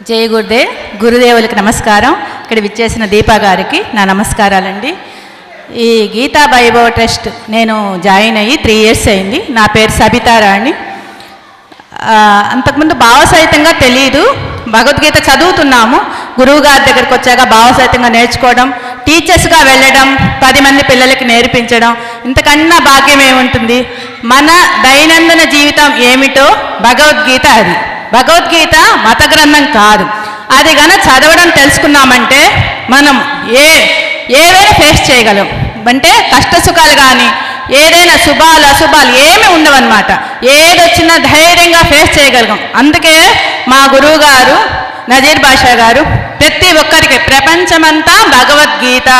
జై గురుదేవ్. గురుదేవులకి నమస్కారం. ఇక్కడ విచ్చేసిన దీపా గారికి నా నమస్కారాలండి. ఈ గీతా వైభవ్ ట్రస్ట్ నేను జాయిన్ అయ్యి 3 years అయింది. నా పేరు సబితారాణి. అంతకుముందు భావసహితంగా తెలియదు. భగవద్గీత చదువుతున్నాము. గురువు గారి దగ్గరికి వచ్చాక భావసహితంగా నేర్చుకోవడం, టీచర్స్గా వెళ్ళడం, 10 మంది పిల్లలకి నేర్పించడం, ఇంతకన్నా భాగ్యం ఏముంటుంది? మన దైనందిన జీవితం ఏమిటో భగవద్గీత అది. భగవద్గీత మత గ్రంథం కాదు. అది కనుక చదవడం తెలుసుకున్నామంటే మనం ఏవైనా ఫేస్ చేయగలం. అంటే కష్ట సుఖాలు కానీ ఏదైనా శుభాలు అశుభాలు ఏమి ఉండవన్నమాట. ఏదొచ్చినా ధైర్యంగా ఫేస్ చేయగలం. అందుకే మా గురువు గారు నజీర్ బాషా గారు ప్రతి ఒక్కరికి ప్రపంచమంతా భగవద్గీత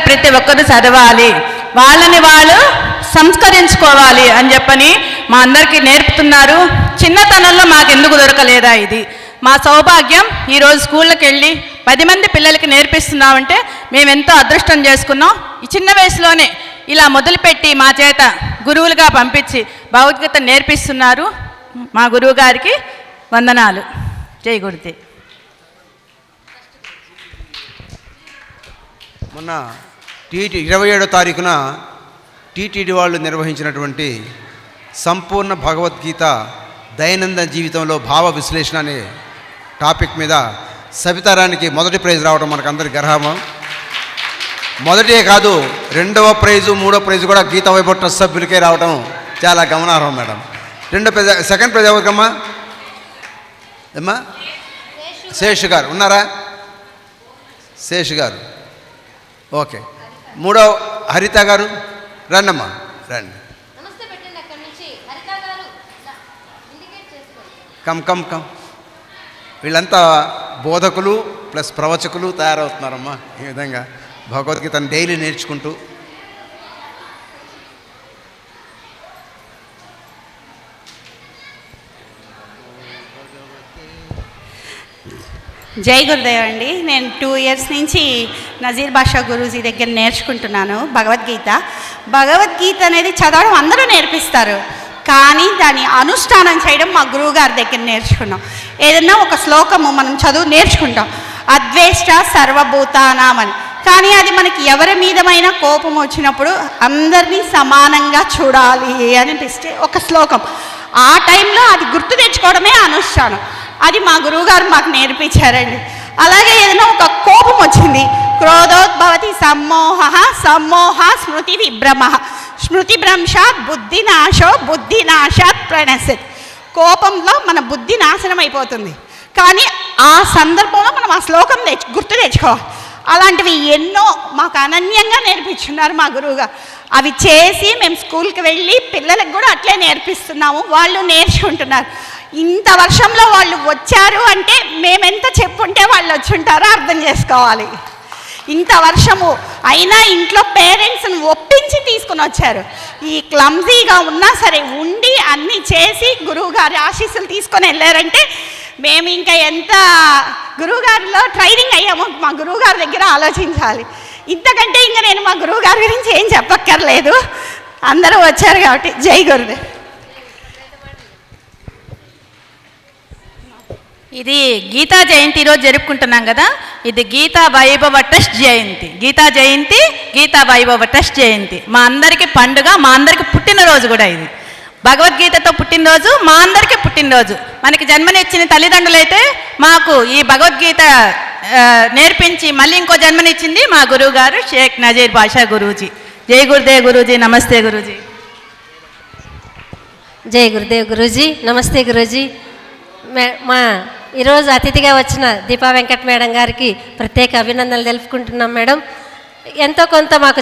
ప్రతి ఒక్కరు చదవాలి, వాళ్ళని వాళ్ళు సంస్కరించుకోవాలి అని చెప్పని మా అందరికీ నేర్పుతున్నారు. చిన్నతనంలో మాకెందుకు దొరకలేదా? ఇది మా సౌభాగ్యం. ఈరోజు స్కూళ్ళకి వెళ్ళి 10 మంది పిల్లలకి నేర్పిస్తున్నామంటే మేమెంతో అదృష్టం చేసుకున్నాం. ఈ చిన్న వయసులోనే ఇలా మొదలుపెట్టి మా చేత గురువులుగా పంపించి భగవద్గీత నేర్పిస్తున్నారు. మా గురువు గారికి వందనాలు. జై గురుదేవ్. మొన్న 27వ తారీఖున టీటీడీ వాళ్ళు నిర్వహించినటువంటి సంపూర్ణ భగవద్గీత దైనందిన జీవితంలో భావ విశ్లేషణ అనే టాపిక్ మీద సబితారానికి మొదటి ప్రైజ్ రావడం మనకందరి గర్వం. మొదటే కాదు, 2వ ప్రైజు 3వ ప్రైజు కూడా గీతా వైభవ్ ట్రస్ట్ సభ్యులకే రావడం చాలా గమనార్హం మేడం. Second prize ఎవరికమ్మా? ఏమ్మా? శేష్ గారు ఉన్నారా? శేష్ గారు ఓకే. 3వ హరిత గారు రండమ్మా, రండి. కమ్ వీళ్ళంతా బోధకులు ప్లస్ ప్రవచకులు తయారవుతున్నారమ్మా. ఈ విధంగా భగవద్గీతను డైలీ నేర్చుకుంటూ జై గురుదేవ్ అండి. నేను 2 years నుంచి నజీర్ బాషా గురూజీ దగ్గర నేర్చుకుంటున్నాను భగవద్గీత అనేది చదవడం అందరూ నేర్పిస్తారు, కానీ దాన్ని అనుష్ఠానం చేయడం మా గురువు గారి దగ్గర నేర్చుకున్నాం. ఏదన్నా ఒక శ్లోకము మనం నేర్చుకుంటాం, అద్వేష్ట సర్వభూతానాం అని. కానీ అది మనకి ఎవరి మీదమైన కోపం వచ్చినప్పుడు అందరినీ సమానంగా చూడాలి అనిపిస్తే ఒక శ్లోకం, ఆ టైంలో అది గుర్తు తెచ్చుకోవడమే అనుష్ఠానం. అది మా గురువుగారు మాకు నేర్పించారండి. అలాగే ఏదైనా ఒక కోపం వచ్చింది, క్రోధోద్భవతి సమ్మోహ స్మృతి విభ్రమ స్మృతిభ్రంశాత్ బుద్ధినాశాత్ ప్రణశ్యత్. కోపంలో మన బుద్ధి నాశనం అయిపోతుంది, కానీ ఆ సందర్భంలో మనం ఆ శ్లోకం గుర్తు తెచ్చుకోవాలి. అలాంటివి ఎన్నో మాకు అనన్యంగా నేర్పించున్నారు మా గురువుగారు. అవి చేసి మేము స్కూల్కి వెళ్ళి పిల్లలకు కూడా అట్లే నేర్పిస్తున్నాము, వాళ్ళు నేర్చుకుంటున్నారు. ఇంత వర్షంలో వాళ్ళు వచ్చారు అంటే మేమెంత చెప్పుంటే వాళ్ళు వచ్చి ఉంటారో అర్థం చేసుకోవాలి. ఇంత వర్షము అయినా ఇంట్లో పేరెంట్స్ని ఒప్పించి తీసుకుని వచ్చారు. ఈ క్లమ్జీగా ఉన్నా సరే ఉండి అన్నీ చేసి గురువుగారి ఆశీస్సులు తీసుకొని వెళ్ళారంటే మేము ఇంకా ఎంత గురువుగారిలో ట్రైనింగ్ అయ్యామో మా గురువుగారి దగ్గర ఆలోచించాలి. ఇంతకంటే ఇంకా నేను మా గురువుగారి గురించి ఏం చెప్పక్కర్లేదు, అందరూ వచ్చారు కాబట్టి. జై గురుదేవ్. ఇది గీతా జయంతి ఈరోజు జరుపుకుంటున్నాం కదా. ఇది గీతా వైభవ ట్రస్ట్ జయంతి. గీతా వైభవ ట్రస్ట్ జయంతి మా అందరికీ పండుగ, మా అందరికీ పుట్టినరోజు కూడా. ఇది భగవద్గీతతో పుట్టినరోజు, మా అందరికీ పుట్టినరోజు. మనకి జన్మనిచ్చిన తల్లిదండ్రులైతే మాకు ఈ భగవద్గీత నేర్పించి మళ్ళీ ఇంకో జన్మనిచ్చింది మా గురువు గారు షేక్ నజీర్ బాషా గురూజీ. జై గురుదేవ్ గురూజీ. నమస్తే గురూజీ. జై గురుదేవ్ గురూజీ. నమస్తే గురూజీ. మా ఈరోజు అతిథిగా వచ్చిన దీపా వెంకట్ మేడం గారికి ప్రత్యేక అభినందనలు తెలుపుకుంటున్నాం మేడం. ఎంతో కొంత మాకు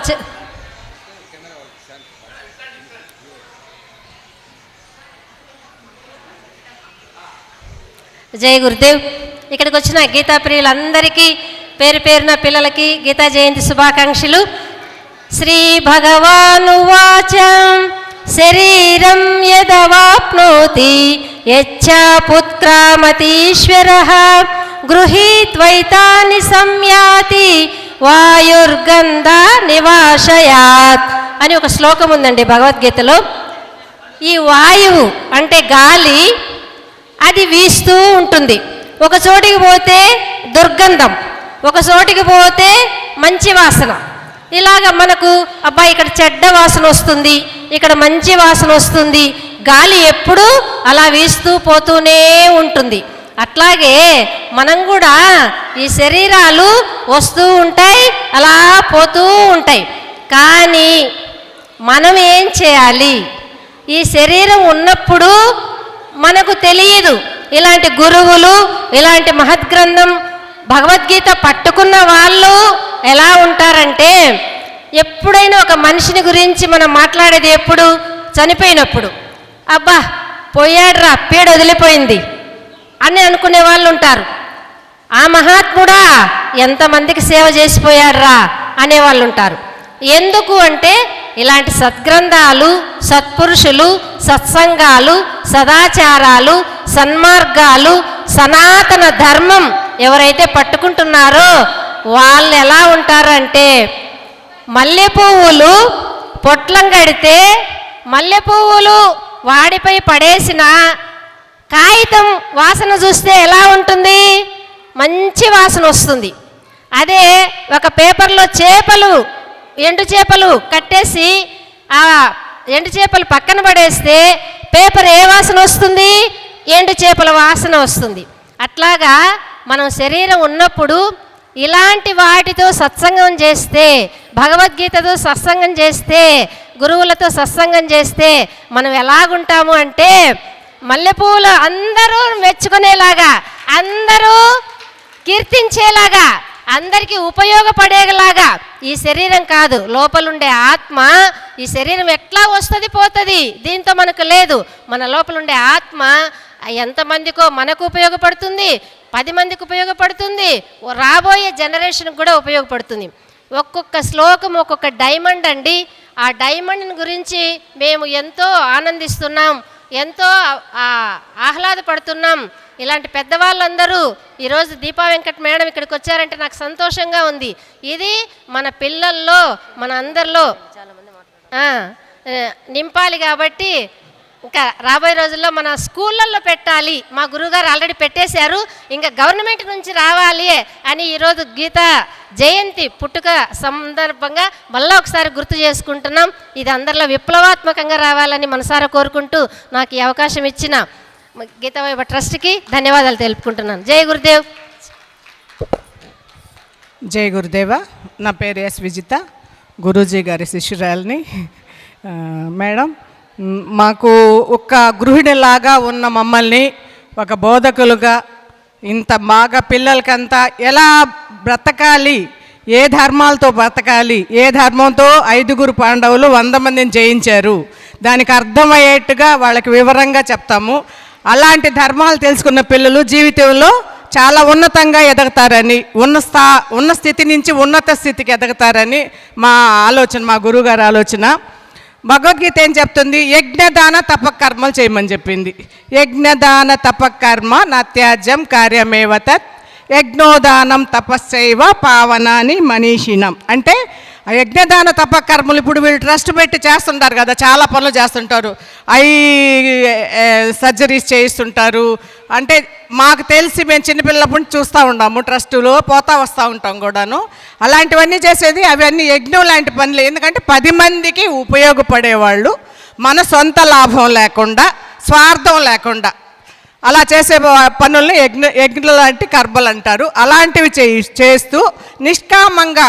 జై గురుదేవ్. ఇక్కడికి వచ్చిన గీతా ప్రియులందరికీ పేరు పేరున పిల్లలకి గీతా జయంతి శుభాకాంక్షలు. శ్రీ భగవానువాచ శరీరం యదవాప్నోతి యచ్చా పుత్రామతీశ్వరః గృహీత్వైతాని సంయాతి వాయుర్గంధ నివాశయాత్ అని ఒక శ్లోకం ఉందండి భగవద్గీతలో. ఈ వాయువు అంటే గాలి, అది వీస్తూ ఉంటుంది. ఒక చోటికి పోతే దుర్గంధం, ఒక చోటికి పోతే మంచి వాసన. ఇలాగ మనకు అబ్బా ఇక్కడ చెడ్డ వాసన వస్తుంది, ఇక్కడ మంచి వాసన వస్తుంది, గాలి ఎప్పుడూ అలా వీస్తూ పోతూనే ఉంటుంది. అట్లాగే మనం కూడా ఈ శరీరాలు వస్తూ ఉంటాయి, అలా పోతూ ఉంటాయి. కానీ మనం ఏం చేయాలి? ఈ శరీరం ఉన్నప్పుడు మనకు తెలియదు. ఇలాంటి గురువులు, ఇలాంటి మహద్గ్రంథం భగవద్గీత పట్టుకున్న వాళ్ళు ఎలా ఉంటారంటే, ఎప్పుడైనా ఒక మనిషిని గురించి మనం మాట్లాడేది ఎప్పుడు? చనిపోయినప్పుడు. అబ్బా పోయాడ్రా, పీడ వదిలిపోయింది అని అనుకునే వాళ్ళు ఉంటారు. ఆ మహాత్ముడా ఎంతమందికి సేవ చేసిపోయాడ్రా అనేవాళ్ళు ఉంటారు. ఎందుకు అంటే ఇలాంటి సద్గ్రంథాలు, సత్పురుషులు, సత్సంగాలు, సదాచారాలు, సన్మార్గాలు, సనాతన ధర్మం ఎవరైతే పట్టుకుంటున్నారో వాళ్ళు ఎలా ఉంటారంటే, మల్లె పువ్వులు పొట్లం కడితే మల్లె పువ్వులు వాడిపై పడేసిన కాగితం వాసన చూస్తే ఎలా ఉంటుంది? మంచి వాసన వస్తుంది. అదే ఒక పేపర్లో చేపలు, ఎండు చేపలు కట్టేసి ఆ ఎండు చేపలు పక్కన పడేస్తే పేపర్ ఏ వాసన వస్తుంది? ఎండు చేపల వాసన వస్తుంది. అట్లాగా మనం శరీరం ఉన్నప్పుడు ఇలాంటి వాటితో సత్సంగం చేస్తే, భగవద్గీతతో సత్సంగం చేస్తే, గురువులతో సత్సంగం చేస్తే మనం ఎలాగుంటాము అంటే, మల్లెపూలు అందరూ మెచ్చుకునేలాగా, అందరూ కీర్తించేలాగా, అందరికీ ఉపయోగపడేలాగా. ఈ శరీరం కాదు, లోపలుండే ఆత్మ. ఈ శరీరం ఎట్లా వస్తుంది పోతుంది, దీంతో మనకు లేదు. మన లోపలుండే ఆత్మ ఎంతమందికో మనకు ఉపయోగపడుతుంది, 10 మందికి ఉపయోగపడుతుంది, రాబోయే జనరేషన్కి కూడా ఉపయోగపడుతుంది. ఒక్కొక్క శ్లోకం ఒక్కొక్క డైమండ్ అండి. ఆ డైమండ్ గురించి మేము ఎంతో ఆనందిస్తున్నాం, ఎంతో ఆహ్లాదపడుతున్నాం. ఇలాంటి పెద్దవాళ్ళందరూ ఈరోజు దీపా వెంకట్ మేడం ఇక్కడికి వచ్చారంటే నాకు సంతోషంగా ఉంది. ఇది మన పిల్లల్లో, మన అందరిలో నింపాలి. కాబట్టి ఇంకా రాబోయే రోజుల్లో మన స్కూళ్ళల్లో పెట్టాలి. మా గురువుగారు ఆల్రెడీ పెట్టేశారు, ఇంకా గవర్నమెంట్ నుంచి రావాలి అని ఈరోజు గీత జయంతి పుట్టుక సందర్భంగా మళ్ళీ ఒకసారి గుర్తు చేసుకుంటున్నాం. ఇది అందరిలో విప్లవాత్మకంగా రావాలని మనసారా కోరుకుంటూ నాకు ఈ అవకాశం ఇచ్చిన గీతా వైభవ ట్రస్ట్కి ధన్యవాదాలు తెలుపుకుంటున్నాను. జై గురుదేవ్. జై గురుదేవ. నా పేరు ఎస్ విజిత, గురూజీ గారి శిష్యురాలిని. మేడం, మాకు ఒక గృహిణిలాగా ఉన్న మమ్మల్ని ఒక బోధకులుగా ఇంత బాగా పిల్లలకంతా ఎలా బ్రతకాలి, ఏ ధర్మాలతో బ్రతకాలి, ఏ ధర్మంతో 5 పాండవులు 100 మందిని జయించారు, దానికి అర్థమయ్యేట్టుగా వాళ్ళకి వివరంగా చెప్తాము. అలాంటి ధర్మాలు తెలుసుకున్న పిల్లలు జీవితంలో చాలా ఉన్నతంగా ఎదగతారని, ఉన్న స్థితి నుంచి ఉన్నత స్థితికి ఎదగతారని మా ఆలోచన, మా గురువుగారి ఆలోచన. భగవద్గీత ఏం చెప్తుంది? యజ్ఞదాన తపకర్మలు చేయమని చెప్పింది. యజ్ఞదాన తపకర్మ నత్యాజ్యం కార్యమేవ తత్ యజ్ఞోదానం తపస్సైవ పావనాని మనీషినం. అంటే ఆ యజ్ఞదాన తపకర్మలు ఇప్పుడు వీళ్ళు ట్రస్ట్ పెట్టి చేస్తుంటారు కదా, చాలా పనులు చేస్తుంటారు. సర్జరీస్ చేయిస్తుంటారు. అంటే మాకు తెలిసి మేము చిన్నపిల్లప్పటి నుంచి చూస్తూ ఉన్నాము, ట్రస్టులో పోతా వస్తూ ఉంటాం కూడాను. అలాంటివన్నీ చేసేది అవన్నీ యజ్ఞం లాంటి పనులు. ఎందుకంటే 10 మందికి ఉపయోగపడేవాళ్ళు, మన సొంత లాభం లేకుండా, స్వార్థం లేకుండా అలా చేసే పనుల్ని యజ్ఞ లాంటి కర్మలు అంటారు. అలాంటివి చేస్తూ నిష్కామంగా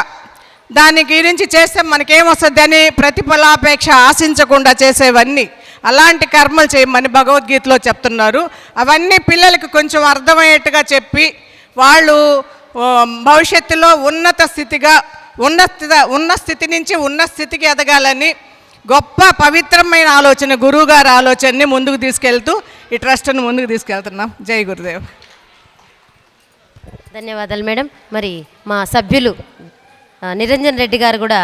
దాని గురించి చేస్తే మనకేమొస్తుంది అని ప్రతిఫలాపేక్ష ఆశించకుండా చేసేవన్నీ, అలాంటి కర్మలు చేయమని భగవద్గీతలో చెప్తున్నారు. అవన్నీ పిల్లలకి కొంచెం అర్థమయ్యేట్టుగా చెప్పి వాళ్ళు భవిష్యత్తులో ఉన్నత స్థితిగా ఉన్న స్థితి నుంచి ఉన్న స్థితికి ఎదగాలని గొప్ప పవిత్రమైన ఆలోచన, గురువుగారి ఆలోచనని ముందుకు తీసుకెళ్తూ ఈ ట్రస్ట్ను ముందుకు తీసుకెళ్తున్నాం. జై గురుదేవ్. ధన్యవాదాలు మేడం. మరి మా సభ్యులు నిరంజన్ రెడ్డి గారు కూడా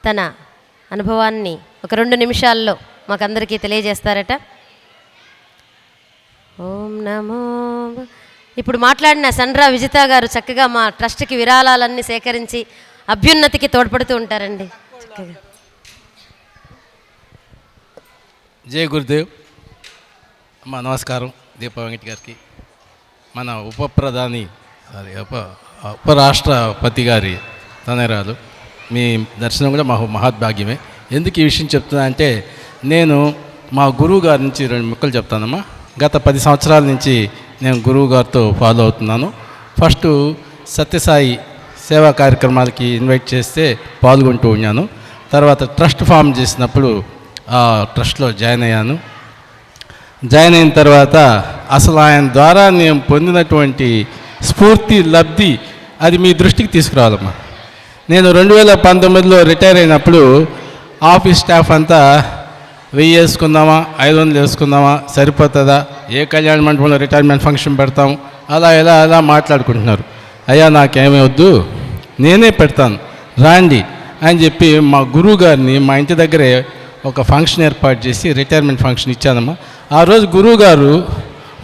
తన అనుభవాన్ని ఒక 2 నిమిషాల్లో మాకందరికీ తెలియజేస్తారట. ఓం నమో. ఇప్పుడు మాట్లాడిన సండ్రా విజిత గారు చక్కగా మా ట్రస్ట్కి విరాళాలన్నీ సేకరించి అభ్యున్నతికి తోడ్పడుతూ ఉంటారండి. చక్కగా. జై గురుదేవ్. అమ్మ నమస్కారం. దీపా వెంకట్ గారికి మన ఉపరాష్ట్రపతి గారి తనయరాలు. మీ దర్శనం కూడా మహద్భాగ్యమే. ఎందుకు ఈ విషయం చెప్తున్నా అంటే, నేను మా గురువు గారి నుంచి 2 ముక్కలు చెప్తానమ్మా. గత 10 సంవత్సరాల నుంచి నేను గురువు గారితో ఫాలో అవుతున్నాను. ఫస్ట్ సత్యసాయి సేవా కార్యక్రమాలకి ఇన్వైట్ చేస్తే పాల్గొంటూ ఉన్నాను. తర్వాత ట్రస్ట్ ఫామ్ చేసినప్పుడు ఆ ట్రస్ట్లో జాయిన్ అయ్యాను. జాయిన్ అయిన తర్వాత అసలు ఆయన ద్వారా నేను పొందినటువంటి స్ఫూర్తి లబ్ధి అది మీ దృష్టికి తీసుకురావాలమ్మా. నేను 2019లో రిటైర్ అయినప్పుడు ఆఫీస్ స్టాఫ్ అంతా 1000 వేసుకుందామా 500 వేసుకుందామా సరిపోతుందా, ఏ కళ్యాణ మండపంలో రిటైర్మెంట్ ఫంక్షన్ పెడతాం, అలా మాట్లాడుకుంటున్నారు. అయ్యా నాకేమీ వద్దు, నేనే పెడతాను రాండి అని చెప్పి మా గురువు గారిని మా ఇంటి దగ్గరే ఒక ఫంక్షన్ ఏర్పాటు చేసి రిటైర్మెంట్ ఫంక్షన్ ఇచ్చానమ్మా. ఆ రోజు గురువు గారు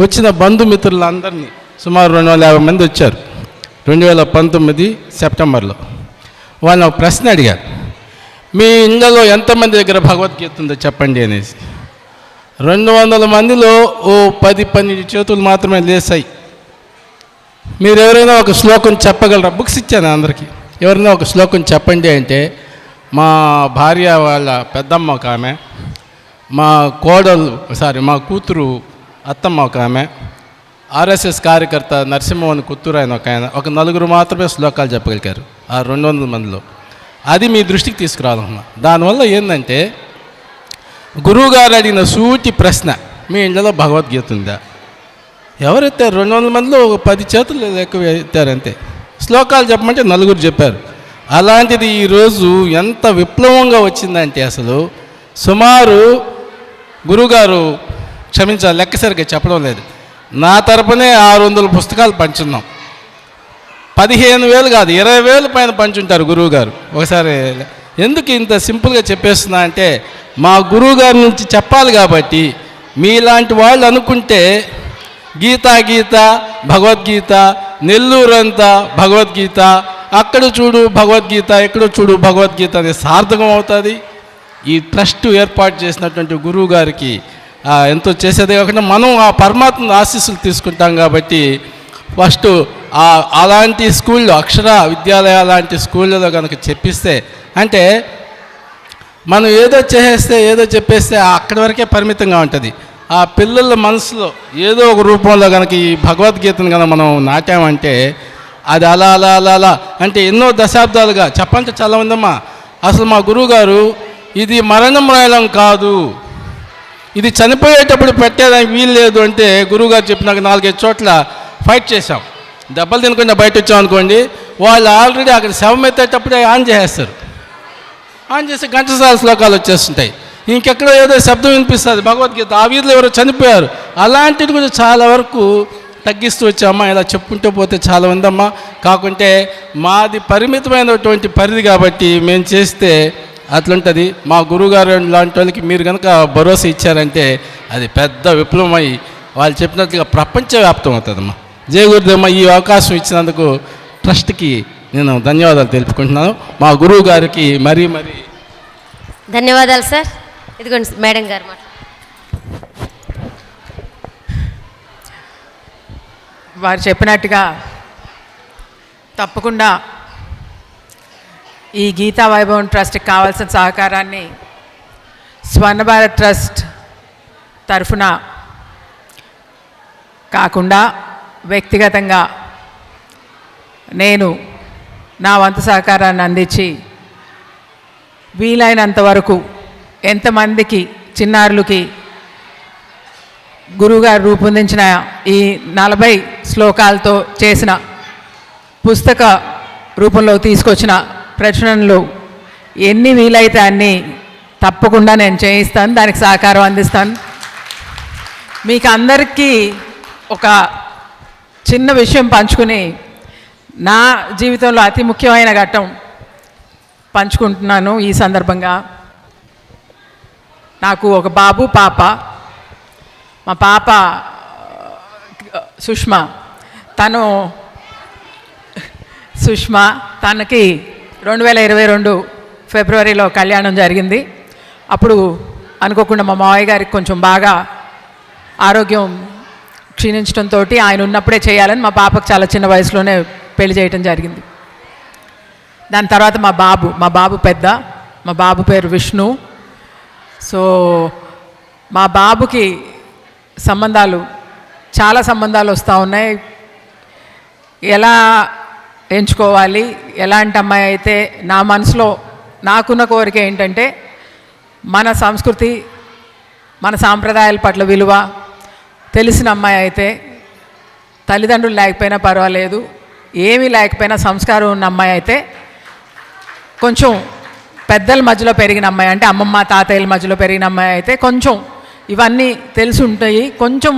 వచ్చిన బంధుమిత్రులందరినీ సుమారు 250 మంది వచ్చారు 2019 సెప్టెంబర్లో. వాళ్ళని ఒక ప్రశ్న అడిగారు, మీ ఇళ్ళలో ఎంతమంది దగ్గర భగవద్గీత ఉందో చెప్పండి అనేసి. 200 మందిలో ఓ 10-12 చేతులు మాత్రమే లేసాయి. మీరు ఎవరైనా ఒక శ్లోకం చెప్పగలరా? బుక్స్ ఇచ్చాను అందరికీ. ఎవరైనా ఒక శ్లోకం చెప్పండి అంటే మా భార్య వాళ్ళ పెద్దమ్మ ఒక ఆమె, మా కూతురు అత్తమ్మ ఒక ఆమె, ఆర్ఎస్ఎస్ కార్యకర్త నరసింహన్ కుత్తూరు ఆయన ఒక 4 మాత్రమే శ్లోకాలు చెప్పగలిగారు ఆ 200 మందిలో. అది మీ దృష్టికి తీసుకురావాలన్నా. దానివల్ల ఏంటంటే గురువుగారు అడిగిన సూటి ప్రశ్న, మీ ఇంట్లో భగవద్గీత ఉందా? ఎవరెత్తారు? 200 మందిలో ఒక 10 చేతులు ఎక్కువ ఎత్తారంతే. శ్లోకాలు చెప్పమంటే 4 చెప్పారు. అలాంటిది ఈరోజు ఎంత విప్లవంగా వచ్చిందంటే అసలు సుమారు గురువుగారు క్షమించాలి లెక్క సరిగ్గా చెప్పడం లేదు, నా తరపునే 600 పుస్తకాలు పంచున్నాం. 15,000 కాదు 20,000 పైన పంచుంటారు గురువుగారు. ఒకసారి ఎందుకు ఇంత సింపుల్గా చెప్పేస్తున్నా అంటే మా గురువుగారి నుంచి చెప్పాలి కాబట్టి. మీలాంటి వాళ్ళు అనుకుంటే గీత భగవద్గీత, నెల్లూరంతా భగవద్గీత, అక్కడ చూడు భగవద్గీత, ఎక్కడ చూడు భగవద్గీత అనే సార్థకం అవుతుంది. ఈ ట్రస్ట్ ఏర్పాటు చేసినటువంటి గురువు గారికి ఎంతో చేసేదే కాకుండా మనం ఆ పరమాత్మ ఆశీస్సులు తీసుకుంటాం కాబట్టి ఫస్ట్ అలాంటి స్కూల్లో అక్షర విద్యాలయ లాంటి స్కూళ్ళలో కనుక చెప్పిస్తే, అంటే మనం ఏదో చేసేస్తే ఏదో చెప్పేస్తే అక్కడి వరకే పరిమితంగా ఉంటుంది. ఆ పిల్లల మనసులో ఏదో ఒక రూపంలో కనుక ఈ భగవద్గీతను కనుక మనం నాటామంటే అది అలా అంటే ఎన్నో దశాబ్దాలుగా చెప్పంటే చాలా ఉందమ్మా. అసలు మా గురువుగారు ఇది మరణం రాయడం కాదు, ఇది చనిపోయేటప్పుడు పెట్టేదానికి వీలు లేదు అంటే గురువుగారు చెప్పినాక 4-5 చోట్ల ఫైట్ చేశాం. దెబ్బలు తినకుండా బయట వచ్చామనుకోండి, వాళ్ళు ఆల్రెడీ అక్కడ శవం ఎత్తేటప్పుడే ఆన్ చేసేస్తారు. ఆన్ చేసి ఘంటసాల శ్లోకాలు వచ్చేస్తుంటాయి, ఇంకెక్కడో ఏదో శబ్దం వినిపిస్తుంది భగవద్గీత, ఆ వీధిలో ఎవరో చనిపోయారు. అలాంటిది కూడా చాలా వరకు తగ్గిస్తూ వచ్చామ్మా. ఇలా చెప్పుకుంటూ పోతే చాలా ఉందమ్మా. కాకుంటే మాది పరిమితమైనటువంటి పరిధి కాబట్టి మేము చేస్తే అట్లుంటుంది. మా గురువుగారు లాంటి వాళ్ళకి మీరు కనుక భరోసా ఇచ్చారంటే అది పెద్ద విప్లవమై వాళ్ళు చెప్పినట్లుగా ప్రపంచవ్యాప్తం అవుతుందమ్మా. జయ గురుదేవమ్మ, ఈ అవకాశం ఇచ్చినందుకు ట్రస్ట్కి నేను ధన్యవాదాలు తెలుపుకుంటున్నాను. మా గురువు గారికి మరీ ధన్యవాదాలు సార్. ఇదిగోండి మేడం గారు మాట. వారు చెప్పినట్టుగా తప్పకుండా ఈ గీతా వైభవం ట్రస్ట్కి కావాల్సిన సహకారాన్ని స్వర్ణ భారత్ ట్రస్ట్ తరఫున కాకుండా వ్యక్తిగతంగా నేను నా వంతు సహకారాన్ని అందించి వీలైనంత వరకు ఎంతమందికి చిన్నారులకి గురువుగారు రూపొందించిన ఈ 40 శ్లోకాలతో చేసిన పుస్తక రూపంలో తీసుకొచ్చిన ప్రచురణలు ఎన్ని వీలైతే అన్నీ తప్పకుండా నేను చేయిస్తాను, దానికి సహకారం అందిస్తాను. మీకు అందరికీ ఒక చిన్న విషయం పంచుకుని నా జీవితంలో అతి ముఖ్యమైన ఘట్టం పంచుకుంటున్నాను ఈ సందర్భంగా. నాకు ఒక బాబు పాప. మా పాప సుష్మా తనకి 2022 ఫిబ్రవరిలో కళ్యాణం జరిగింది. అప్పుడు అనుకోకుండా మా మావయ్య గారికి కొంచెం బాగా ఆరోగ్యం క్షీణించడంతో ఆయన ఉన్నప్పుడే చేయాలని మా పాపకు చాలా చిన్న వయసులోనే పెళ్లి చేయటం జరిగింది. దాని తర్వాత మా బాబు పెద్ద, మా బాబు పేరు విష్ణు. సో మా బాబుకి చాలా సంబంధాలు వస్తూ ఉన్నాయి. ఎలా ఎంచుకోవాలి, ఎలాంటి అమ్మాయి అయితే, నా మనసులో నాకున్న కోరిక ఏంటంటే మన సంస్కృతి, మన సాంప్రదాయాల పట్ల విలువ తెలిసిన అమ్మాయి అయితే, తల్లిదండ్రులు లేకపోయినా పర్వాలేదు, ఏమీ లేకపోయినా సంస్కారం ఉన్న అమ్మాయి అయితే, కొంచెం పెద్దల మధ్యలో పెరిగిన అమ్మాయి అంటే అమ్మమ్మ తాతయ్యల మధ్యలో పెరిగిన అమ్మాయి అయితే కొంచెం ఇవన్నీ తెలిసి ఉంటాయి. కొంచెం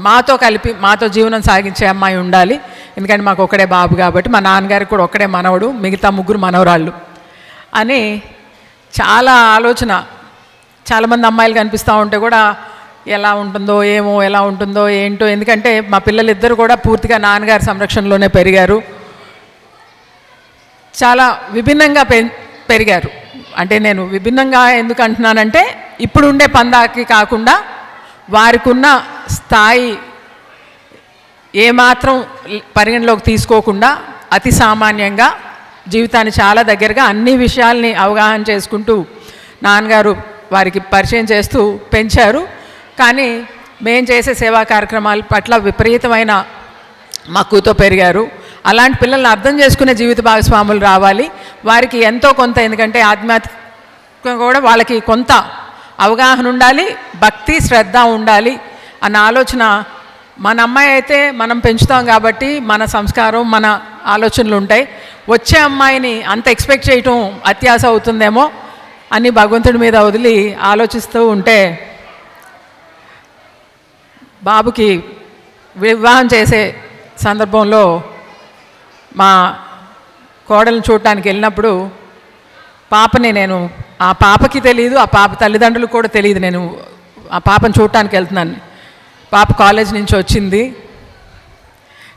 మాతో కలిపి మాతో జీవనం సాగించే అమ్మాయి ఉండాలి. ఎందుకంటే మాకు ఒక్కడే బాబు కాబట్టి, మా నాన్నగారికి కూడా ఒక్కడే మనవడు, మిగతా 3 మనవరాళ్ళు అని చాలా ఆలోచన. చాలామంది అమ్మాయిలు కనిపిస్తూ ఉంటే కూడా ఎలా ఉంటుందో ఏమో, ఎలా ఉంటుందో ఏంటో. ఎందుకంటే మా పిల్లలిద్దరూ కూడా పూర్తిగా నాన్నగారి సంరక్షణలోనే పెరిగారు. చాలా విభిన్నంగా పెరిగారు. అంటే నేను విభిన్నంగా ఎందుకు అంటున్నానంటే ఇప్పుడు ఉండే పందాకి కాకుండా వారికి ఉన్న స్థాయి ఏమాత్రం పరిగణలోకి తీసుకోకుండా అతి సామాన్యంగా జీవితాన్ని చాలా దగ్గరగా అన్ని విషయాల్ని అవగాహన చేసుకుంటూ నాన్నగారు వారికి పరిచయం చేస్తూ పెంచారు. కానీ మేం చేసే సేవా కార్యక్రమాల పట్ల విపరీతమైన మక్కువతో పెరిగారు. అలాంటి పిల్లల్ని అర్థం చేసుకునే జీవిత భాగస్వాములు రావాలి. వారికి ఎంతో కొంత, ఎందుకంటే ఆధ్యాత్మికంగా కూడా వాళ్ళకి కొంత అవగాహన ఉండాలి, భక్తి శ్రద్ధ ఉండాలి అన్న ఆలోచన. మన అమ్మాయి అయితే మనం పెంచుతాం కాబట్టి మన సంస్కారం, మన ఆలోచనలు ఉంటాయి. వచ్చే అమ్మాయిని అంత ఎక్స్పెక్ట్ చేయటం అత్యాశ అవుతుందేమో అని భగవంతుడి మీద వదిలి ఆలోచిస్తూ ఉంటే, బాబుకి వివాహం చేసే సందర్భంలో మా కోడలను చూడటానికి వెళ్ళినప్పుడు నేను ఆ పాపకి తెలియదు, ఆ పాప తల్లిదండ్రులకు కూడా తెలియదు నేను ఆ పాపను చూడటానికి వెళ్తున్నాను. పాప కాలేజ్ నుంచి వచ్చింది.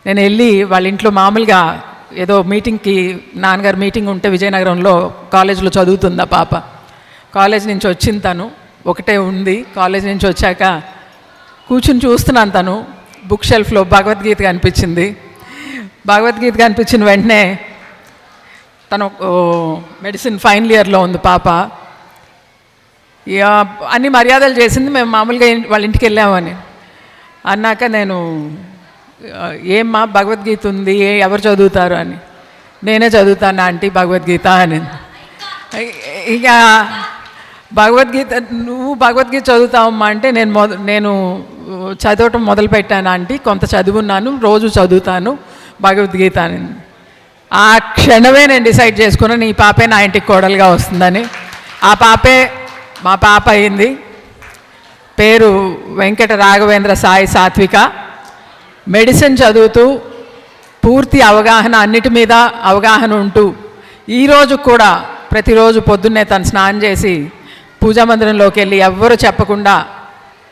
నేను వెళ్ళి వాళ్ళ ఇంట్లో మామూలుగా ఏదో మీటింగ్కి, నాన్నగారు మీటింగ్ ఉంటే విజయనగరంలో కాలేజీలో చదువుతుంది ఆ పాప. కాలేజ్ నుంచి వచ్చింది, తను ఒకటే ఉంది. కాలేజ్ నుంచి వచ్చాక కూర్చుని చూస్తున్నాను, తను బుక్ షెల్ఫ్లో భగవద్గీత కనిపించింది. భగవద్గీత కనిపించిన వెంటనే, తను మెడిసిన్ ఫైనల్ ఇయర్లో ఉంది పాప. అన్ని మర్యాదలు చేసింది. మేము మామూలుగా వాళ్ళ ఇంటికి వెళ్ళామని అన్నాక నేను, ఏమ్మా భగవద్గీత ఉంది, ఎవరు చదువుతారు అని. నేనే చదువుతాను ఆంటీ భగవద్గీత అని. ఇక భగవద్గీత, నువ్వు భగవద్గీత చదువుతావమ్మా అంటే, నేను చదవటం మొదలుపెట్టాను ఆంటీ, కొంత చదువున్నాను, రోజు చదువుతాను భగవద్గీత అని. ఆ క్షణమే నేను డిసైడ్ చేసుకున్నాను, ఈ పాపే నా ఇంటికి కోడలుగా వస్తుందని. ఆ పాపే మా పాప అయింది. పేరు వెంకట రాఘవేంద్ర సాయి సాత్విక. మెడిసిన్ చదువుతూ పూర్తి అవగాహన, అన్నిటి మీద అవగాహన ఉంటూ ఈరోజు కూడా ప్రతిరోజు పొద్దున్నే తను స్నానం చేసి పూజా మందిరంలోకి వెళ్ళి ఎవ్వరూ చెప్పకుండా,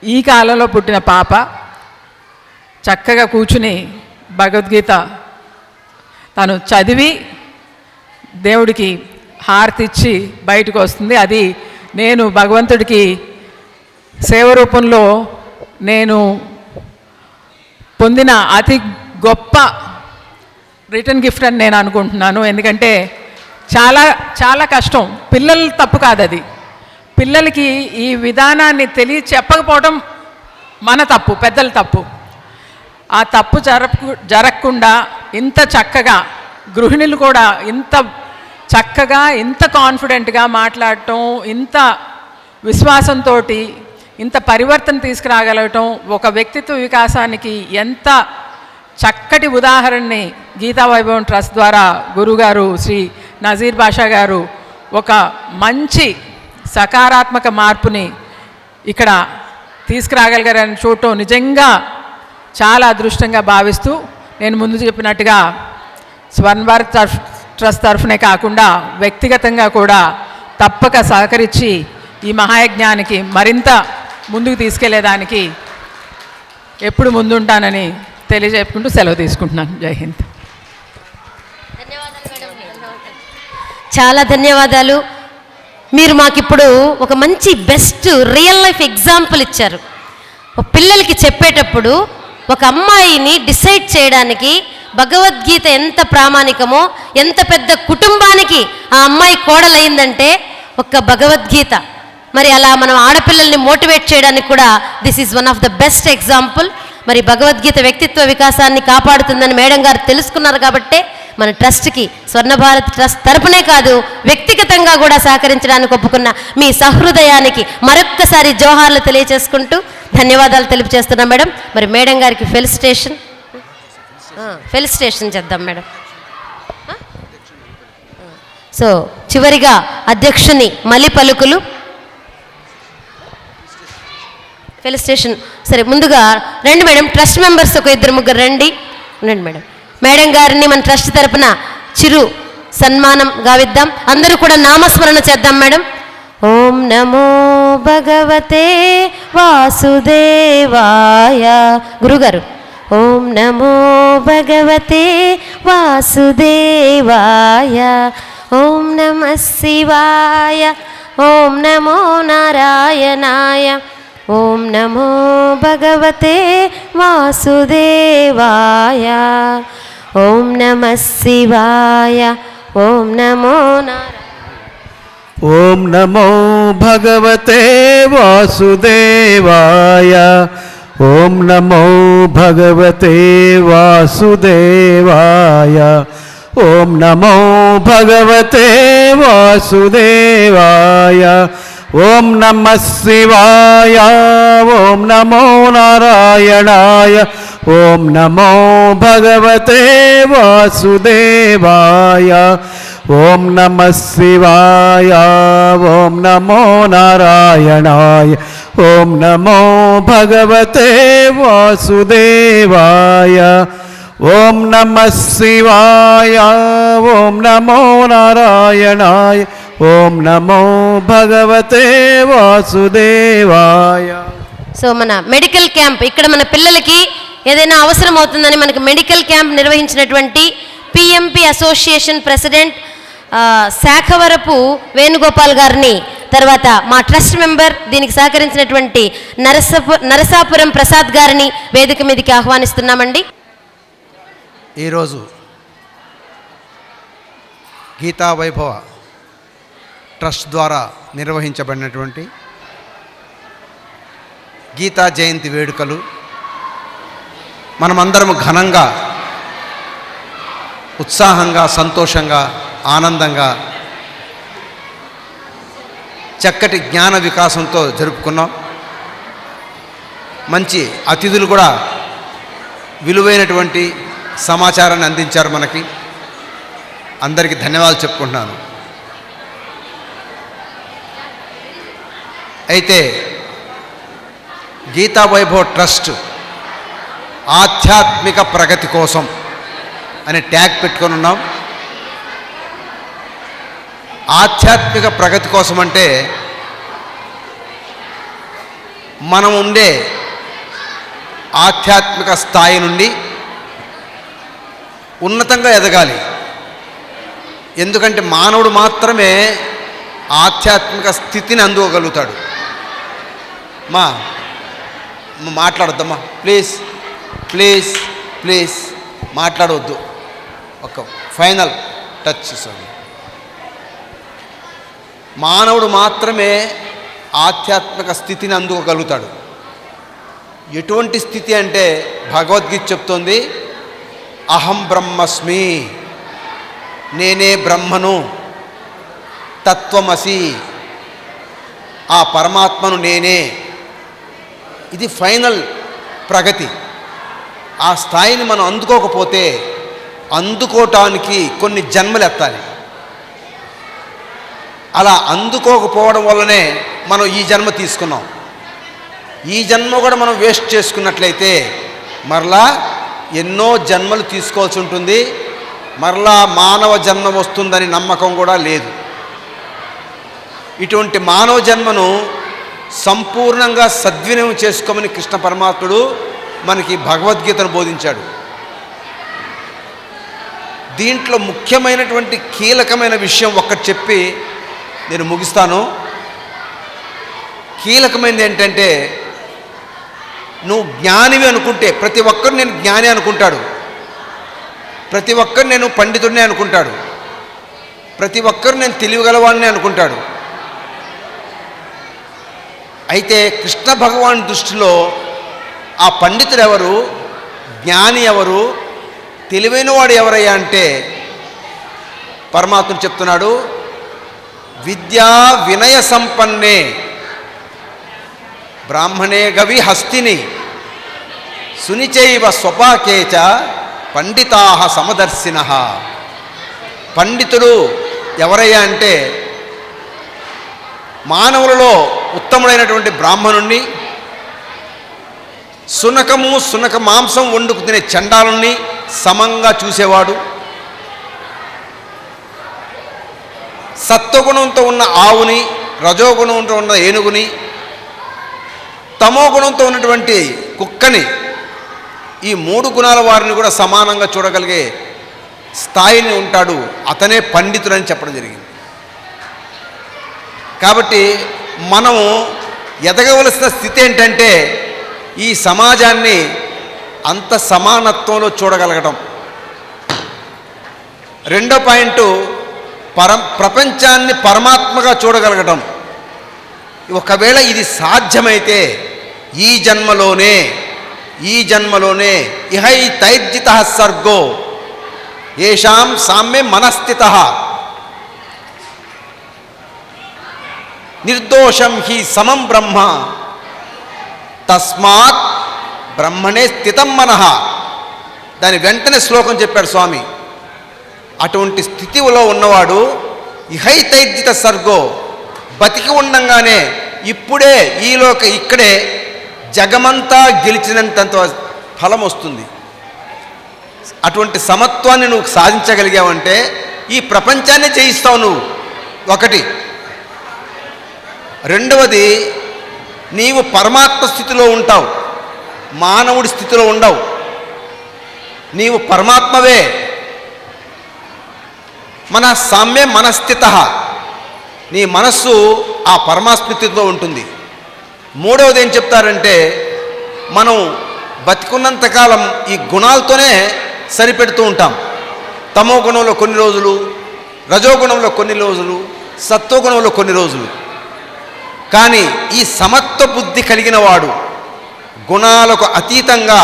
ఈ కాలంలో పుట్టిన పాప చక్కగా కూర్చుని భగవద్గీత తను చదివి దేవుడికి హారతి ఇచ్చి బయటకు వస్తుంది. అది నేను భగవంతుడికి సేవ రూపంలో నేను పొందిన అతి గొప్ప రిటర్న్ గిఫ్ట్ అని నేను అనుకుంటున్నాను. ఎందుకంటే చాలా చాలా కష్టం. పిల్లల తప్పు కాదు అది. పిల్లలకి ఈ విధానాన్ని చెప్పకపోవడం మన తప్పు, పెద్దల తప్పు. ఆ తప్పు జరగకుండా ఇంత చక్కగా గృహిణులు కూడా ఇంత చక్కగా, ఇంత కాన్ఫిడెంట్గా మాట్లాడటం, ఇంత విశ్వాసంతో ఇంత పరివర్తన తీసుకురాగలగటం, ఒక వ్యక్తిత్వ వికాసానికి ఎంత చక్కటి ఉదాహరణని గీతా వైభవం ట్రస్ట్ ద్వారా గురుగారు శ్రీ నజీర్ బాషా గారు ఒక మంచి సకారాత్మక మార్పుని ఇక్కడ తీసుకురాగలిగారని చూడటం నిజంగా చాలా అదృష్టంగా భావిస్తూ, నేను ముందు చెప్పినట్టుగా స్వర్ణ భారత్ ట్రస్ట్ తరఫునే కాకుండా వ్యక్తిగతంగా కూడా తప్పక సహకరించి ఈ మహాయజ్ఞానికి మరింత ముందుకు తీసుకెళ్లేదానికి ఎప్పుడు ముందుంటానని తెలియజేపుకుంటూ సెలవు తీసుకుంటున్నాను. జై హింద్. చాలా ధన్యవాదాలు. మీరు మాకిప్పుడు ఒక మంచి బెస్ట్ రియల్ లైఫ్ ఎగ్జాంపుల్ ఇచ్చారు. పిల్లలకి చెప్పేటప్పుడు ఒక అమ్మాయిని డిసైడ్ చేయడానికి భగవద్గీత ఎంత ప్రామాణికమో, ఎంత పెద్ద కుటుంబానికి ఆ అమ్మాయి కోడలైందంటే ఒక్క భగవద్గీత. మరి అలా మనం ఆడపిల్లల్ని మోటివేట్ చేయడానికి కూడా this is one of the best example. మరి భగవద్గీత వ్యక్తిత్వ వికాసాన్ని కాపాడుతుందని మేడం గారు తెలుసుకున్నారు కాబట్టే మన ట్రస్ట్కి, స్వర్ణ భారత్ ట్రస్ట్ తరపునే కాదు వ్యక్తిగతంగా కూడా సహకరించడానికి ఒప్పుకున్న మీ సహృదయానికి మరొక్కసారి జోహార్లు తెలియజేసుకుంటూ ధన్యవాదాలు తెలియజేస్తున్నాం మేడం. మరి మేడం గారికి ఫెలిసిటేషన్ చేద్దాం మేడం. సో చివరిగా అధ్యక్షుని మలి పలుకులు. ఫెలిసిటేషన్ సరే, ముందుగా రండి మేడం, ట్రస్ట్ మెంబర్స్ ఒక 2-3 రండి మేడం. మేడం గారిని మన ట్రస్ట్ తరపున చిరు సన్మానం గావిద్దాం. అందరూ కూడా నామస్మరణ చేద్దాం మేడం. ఓం నమో భగవతే వాసుదేవాయ. గురుగారు, ఓం నమో భగవతే వాసుదేవాయ. ఓం నమః శివాయ. ఓం నమో నారాయణాయ. ఓం నమో భగవతే వాసుదేవాయ. ఓం నమః శివాయ. ఓం నమో ఓం నమో భగవతే వాసుదేవాయ. ఓం నమో భగవతే వాసుదేవాయ. ఓం నమో భగవతే వాసుదేవాయ. ఓం నమః శివాయ. ఓం నమో నారాయణాయ. ఓం నమో భగవతే వాసుదేవాయ. ఓం నమః శివాయ. ఓం నమో నారాయణాయ. ఓం నమో భగవతే వాసుదేవాయ. ఓం నమః శివాయ. ఓం నమో నారాయణాయ. ఓం నమో భగవతే వాసుదేవాయ. సో మన మెడికల్ క్యాంప్, ఇక్కడ మన పిల్లలకి ఏదైనా అవసరం అవుతుందని మనకి మెడికల్ క్యాంప్ నిర్వహించినటువంటి పిఎంపి అసోసియేషన్ ప్రెసిడెంట్ శాఖవరపు వేణుగోపాల్ గారిని, తర్వాత మా ట్రస్ట్ మెంబర్ దీనికి సహకరించినటువంటి నరసాపురం ప్రసాద్ గారిని వేదిక మీదకి ఆహ్వానిస్తున్నామండి. ఈరోజు గీతా వైభవ ట్రస్ట్ ద్వారా నిర్వహించబడినటువంటి గీతా జయంతి వేడుకలు మనమందరం ఘనంగా, ఉత్సాహంగా, సంతోషంగా, ఆనందంగా, చక్కటి జ్ఞాన వికాసంతో జరుపుకున్నాం. మంచి అతిథులు కూడా విలువైనటువంటి సమాచారాన్ని అందించారు మనకి. అందరికీ ధన్యవాదాలు చెప్పుకుంటున్నాను. అయితే గీతా వైభవ్ ట్రస్ట్ ఆధ్యాత్మిక ప్రగతి కోసం అనే ట్యాగ్ పెట్టుకొని ఉన్నాం. ఆధ్యాత్మిక ప్రగతి కోసం అంటే మనం ఉండే ఆధ్యాత్మిక స్థాయి నుండి ఉన్నతంగా ఎదగాలి. ఎందుకంటే మానవుడు మాత్రమే ఆధ్యాత్మిక స్థితిని అందుకోగలుగుతాడు. మాట్లాడొద్దమ్మా, ప్లీజ్ ప్లీజ్ ప్లీజ్ మాట్లాడవద్దు. ఒక ఫైనల్ టచ్ చేస్తాను. మానవుడు మాత్రమే ఆధ్యాత్మిక స్థితిని అందుకోగలుగుతాడు. ఎటువంటి స్థితి అంటే భగవద్గీత చెప్తోంది, అహం బ్రహ్మస్మి, నేనే బ్రహ్మను, తత్వమసి, ఆ పరమాత్మను నేనే. ఇది ఫైనల్ ప్రగతి. ఆ స్థాయిని మనం అందుకోకపోతే అందుకోవటానికి కొన్ని జన్మలు ఎత్తాలి. అలా అందుకోకపోవడం వల్లనే మనం ఈ జన్మ తీసుకున్నాం. ఈ జన్మ కూడా మనం వేస్ట్ చేసుకున్నట్లయితే మరలా ఎన్నో జన్మలు తీసుకోవాల్సి ఉంటుంది. మరలా మానవ జన్మ వస్తుందని నమ్మకం కూడా లేదు. ఇటువంటి మానవ జన్మను సంపూర్ణంగా సద్వినియోగం చేసుకోమని కృష్ణ పరమాత్ముడు మనకి భగవద్గీతను బోధించాడు. దీంట్లో ముఖ్యమైనటువంటి కీలకమైన విషయం ఒక్కటి చెప్పి నేను ముగిస్తాను. కీలకమైనది ఏంటంటే నువ్వు జ్ఞానివి అనుకుంటే ప్రతి ఒక్కరు నేను జ్ఞాని అనుకుంటాడు, ప్రతి ఒక్కరు నేను పండితుడిని అనుకుంటాడు, ప్రతి ఒక్కరు నేను తెలివిగలవాడిని అనుకుంటాడు. అయితే కృష్ణ భగవాన్ దృష్టిలో ఆ పండితుడు ఎవరు, జ్ఞాని ఎవరు, తెలివైనవాడు ఎవరయ్యా అంటే పరమాత్ముడు చెప్తున్నాడు, విద్యా వినయ సంపన్నే బ్రాహ్మణే గవి హస్తిని సునిచైవ స్వపాకేచ పండితా సమదర్శిన. పండితుడు ఎవరయ్యా అంటే మానవులలో ఉత్తముడైనటువంటి బ్రాహ్మణుణ్ణి, సునక మాంసం వండుకు తినే చండాలుణ్ణి సమంగా చూసేవాడు, సత్వగుణంతో ఉన్న ఆవుని, రజోగుణంతో ఉన్న ఏనుగుని, తమో గుణంతో ఉన్నటువంటి కుక్కని, ఈ 3 గుణాల వారిని కూడా సమానంగా చూడగలిగే స్థాయిని ఉంటాడు, అతనే పండితుడని చెప్పడం జరిగింది. కాబట్టి మనము ఎదగవలసిన స్థితి ఏంటంటే ఈ సమాజాన్ని అంత సమానత్వంలో చూడగలగటం. రెండో పాయింట్, ప్రపంచాన్ని పరమాత్మగా చూడగలగటం. ఒకవేళ ఇది సాధ్యమైతే ఈ జన్మలోనే ఇహై తైర్జిత సర్గో ఏషాం సామ్య మనస్థిత నిర్దోషం హి సమం బ్రహ్మ తస్మాత్ బ్రహ్మణే స్థితం మనః. దాని వెంటనే శ్లోకం చెప్పాడు స్వామి. అటువంటి స్థితిలో ఉన్నవాడు ఇహై తైర్జిత సర్గో, బతికి ఉండంగానే ఇప్పుడే ఇక్కడే జగమంతా గెలిచినంత ఫలం వస్తుంది. అటువంటి సమత్వాన్ని నువ్వు సాధించగలిగావంటే ఈ ప్రపంచాన్ని జయిస్తావు నువ్వు. ఒకటి. రెండవది, నీవు పరమాత్మ స్థితిలో ఉంటావు, మానవుడి స్థితిలో ఉండవు. నీవు పరమాత్మవే. మన సామ్య మనస్థిత, నీ మనస్సు ఆ పరమాత్మస్థితిలో ఉంటుంది. మూడవది ఏం చెప్తారంటే, మనం బతికున్నంతకాలం ఈ గుణాలతోనే సరిపెడుతూ ఉంటాం. తమో గుణంలో కొన్ని రోజులు, రజోగుణంలో కొన్ని రోజులు, సత్వగుణంలో కొన్ని రోజులు. కానీ ఈ సమత్వ బుద్ధి కలిగిన వాడు గుణాలకు అతీతంగా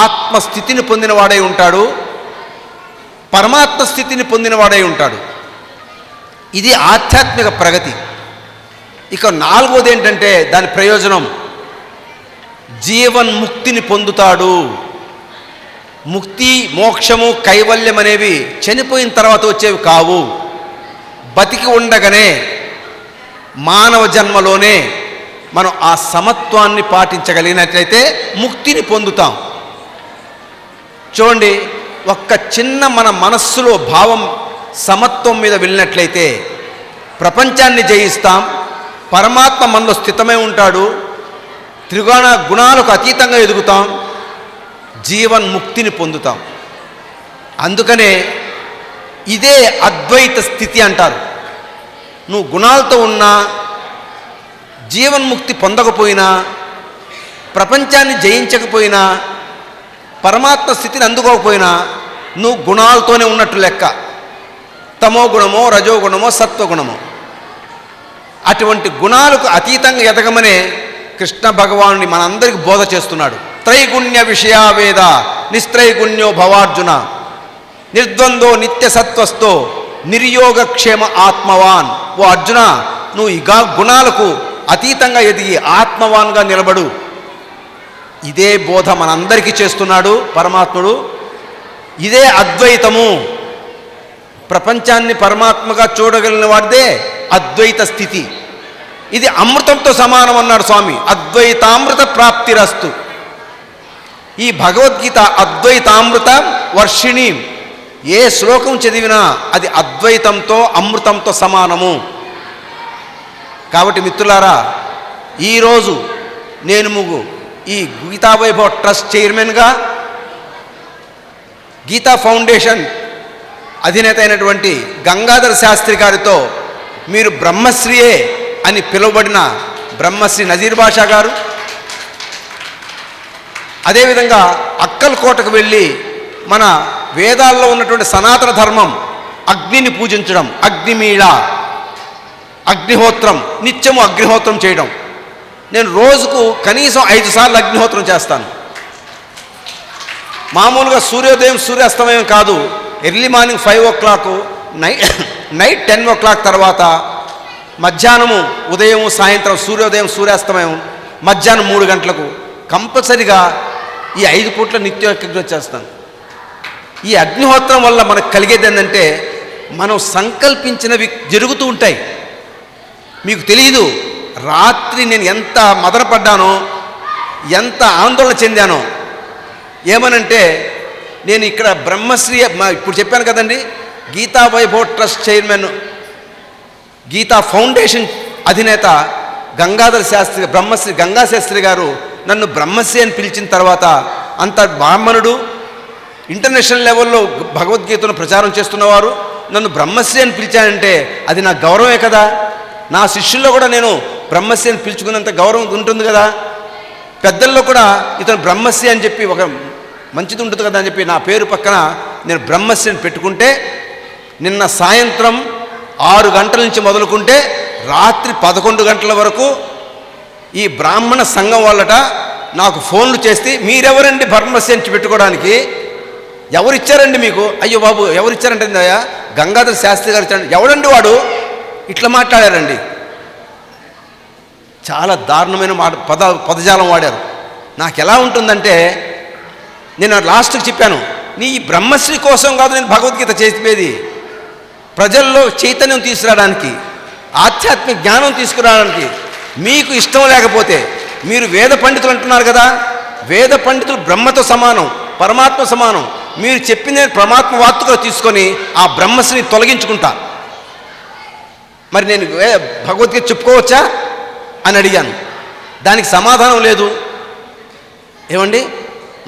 ఆత్మస్థితిని పొందినవాడై ఉంటాడు, పరమాత్మ స్థితిని పొందినవాడై ఉంటాడు. ఇది ఆధ్యాత్మిక ప్రగతి. ఇక నాలుగోది ఏంటంటే దాని ప్రయోజనం, జీవన్ముక్తిని పొందుతాడు. ముక్తి, మోక్షము, కైవల్యం అనేవి చనిపోయిన తర్వాత వచ్చేవి కావు. బతికి ఉండగానే మానవ జన్మలోనే మనం ఆ సమత్వాన్ని పాటించగలిగినట్లయితే ముక్తిని పొందుతాం. చూడండి, ఒక్క చిన్న మన మనస్సులో భావం సమత్వం మీద వెళ్ళినట్లయితే ప్రపంచాన్ని జయిస్తాం, పరమాత్మ మనలో స్థితమై ఉంటాడు, త్రిగుణ గుణాలకు అతీతంగా ఎదుగుతాం, జీవన్ముక్తిని పొందుతాం. అందుకనే ఇదే అద్వైత స్థితి అంటారు. నువ్వు గుణాలతో ఉన్నా, జీవన్ముక్తి పొందకపోయినా, ప్రపంచాన్ని జయించకపోయినా, పరమాత్మ స్థితిని అందుకోకపోయినా నువ్వు గుణాలతోనే ఉన్నట్టు లెక్క. తమో గుణమో, రజోగుణమో, సత్వగుణమో. అటువంటి గుణాలకు అతీతంగా ఎదగమనే కృష్ణ భగవానుని మనందరికి బోధ చేస్తున్నాడు. త్రైగుణ్య విషయావేద నిస్త్రైగుణ్యో భవార్జున నిర్ద్వందో నిత్య సత్వస్థో నిర్యోగక్షేమ ఆత్మవాన్. ఓ అర్జున, నువ్వు ఈ గుణాలకు అతీతంగా ఎదిగి ఆత్మవాన్గా నిలబడు. ఇదే బోధ మనందరికీ చేస్తున్నాడు పరమాత్ముడు. ఇదే అద్వైతము. ప్రపంచాన్ని పరమాత్మగా చూడగలిగిన వాడిదే అద్వైత స్థితి. ఇది అమృతంతో సమానం అన్నాడు స్వామి. అద్వైతామృత ప్రాప్తిరస్తు. ఈ భగవద్గీత అద్వైతామృత వర్షిణి. ఏ శ్లోకం చదివినా అది అద్వైతంతో, అమృతంతో సమానము. కాబట్టి మిత్రులారా, ఈరోజు నేను ఈ గీతా వైభవ్ ట్రస్ట్ చైర్మన్గా, గీతా ఫౌండేషన్ అధినేత అయినటువంటి గంగాధర శాస్త్రి గారితో మీరు బ్రహ్మశ్రీయే అని పిలువబడిన బ్రహ్మశ్రీ నజీర్ బాషా గారు, అదేవిధంగా అక్కల్కోటకు వెళ్ళి మన వేదాల్లో ఉన్నటువంటి సనాతన ధర్మం అగ్నిని పూజించడం, అగ్నిమీళ, అగ్నిహోత్రం, నిత్యము అగ్నిహోత్రం చేయడం. నేను రోజుకు కనీసం 5 సార్లు అగ్నిహోత్రం చేస్తాను. మామూలుగా సూర్యోదయం సూర్యాస్తమయం కాదు, early morning 5 o'clock, night 10 o'clock తర్వాత, మధ్యాహ్నము, ఉదయం, సాయంత్రం, సూర్యోదయం సూర్యాస్తమయం, మధ్యాహ్నం 3 గంటలకు కంపల్సరిగా ఈ 5 పూట్ల నిత్యం అగ్నిహోత్రం చేస్తాను. ఈ అగ్నిహోత్రం వల్ల మనకు కలిగేది ఏంటంటే మనం సంకల్పించినవి జరుగుతూ ఉంటాయి. మీకు తెలియదు, రాత్రి నేను ఎంత మదనపడ్డానో, ఎంత ఆందోళన చెందానో. ఏమనంటే నేను ఇక్కడ బ్రహ్మశ్రీ ఇప్పుడు చెప్పాను కదండి, Geeta Vaibhav trust chairman, Geeta foundation అధినేత గంగాధర శాస్త్రి, బ్రహ్మశ్రీ గంగాశాస్త్రి గారు నన్ను బ్రహ్మశ్రీ అని పిలిచిన తర్వాత, అంత బ్రాహ్మణుడు, ఇంటర్నేషనల్ లెవెల్లో భగవద్గీతను ప్రచారం చేస్తున్నవారు నన్ను బ్రహ్మశ్రీ అని పిలిచానంటే అది నా గౌరవమే కదా. నా శిష్యుల్లో కూడా నేను బ్రహ్మశ్రీ అని పిలుచుకున్నంత గౌరవం ఉంటుంది కదా. పెద్దల్లో కూడా ఇతను బ్రహ్మశ్రీ అని చెప్పి ఒక మంచిది ఉంటుంది కదా అని చెప్పి నా పేరు పక్కన నేను బ్రహ్మశ్రీ అని పెట్టుకుంటే, నిన్న సాయంత్రం 6 గంటల నుంచి మొదలుకుంటే రాత్రి 11 గంటల వరకు ఈ బ్రాహ్మణ సంఘం వాళ్ళట నాకు ఫోన్లు చేస్తే, మీరెవరండి బ్రహ్మశ్రీ అని పెట్టుకోవడానికి, ఎవరిచ్చారండి మీకు? అయ్యో బాబు ఎవరిచ్చారంటే గంగాధర శాస్త్రి గారు ఇచ్చారండి. ఎవడండి వాడు? ఇట్లా మాట్లాడారండి. చాలా దారుణమైన పదజాలం వాడారు. నాకు ఎలా ఉంటుందంటే, నేను లాస్ట్కి చెప్పాను, నీ బ్రహ్మశ్రీ కోసం కాదు నేను భగవద్గీత చేసేది, ప్రజల్లో చైతన్యం తీసుకురావడానికి, ఆధ్యాత్మిక జ్ఞానం తీసుకురావడానికి. మీకు ఇష్టం లేకపోతే, మీరు వేద పండితులు అంటున్నారు కదా, వేద పండితులు బ్రహ్మతో సమానం, పరమాత్మ సమానం. మీరు చెప్పిన పరమాత్మ వార్తగా తీసుకొని ఆ బ్రహ్మశ్రీని తొలగించుకుంటా. మరి నేను భగవద్గీత చెప్పుకోవచ్చా అని అడిగాను. దానికి సమాధానం లేదు. ఏమండి,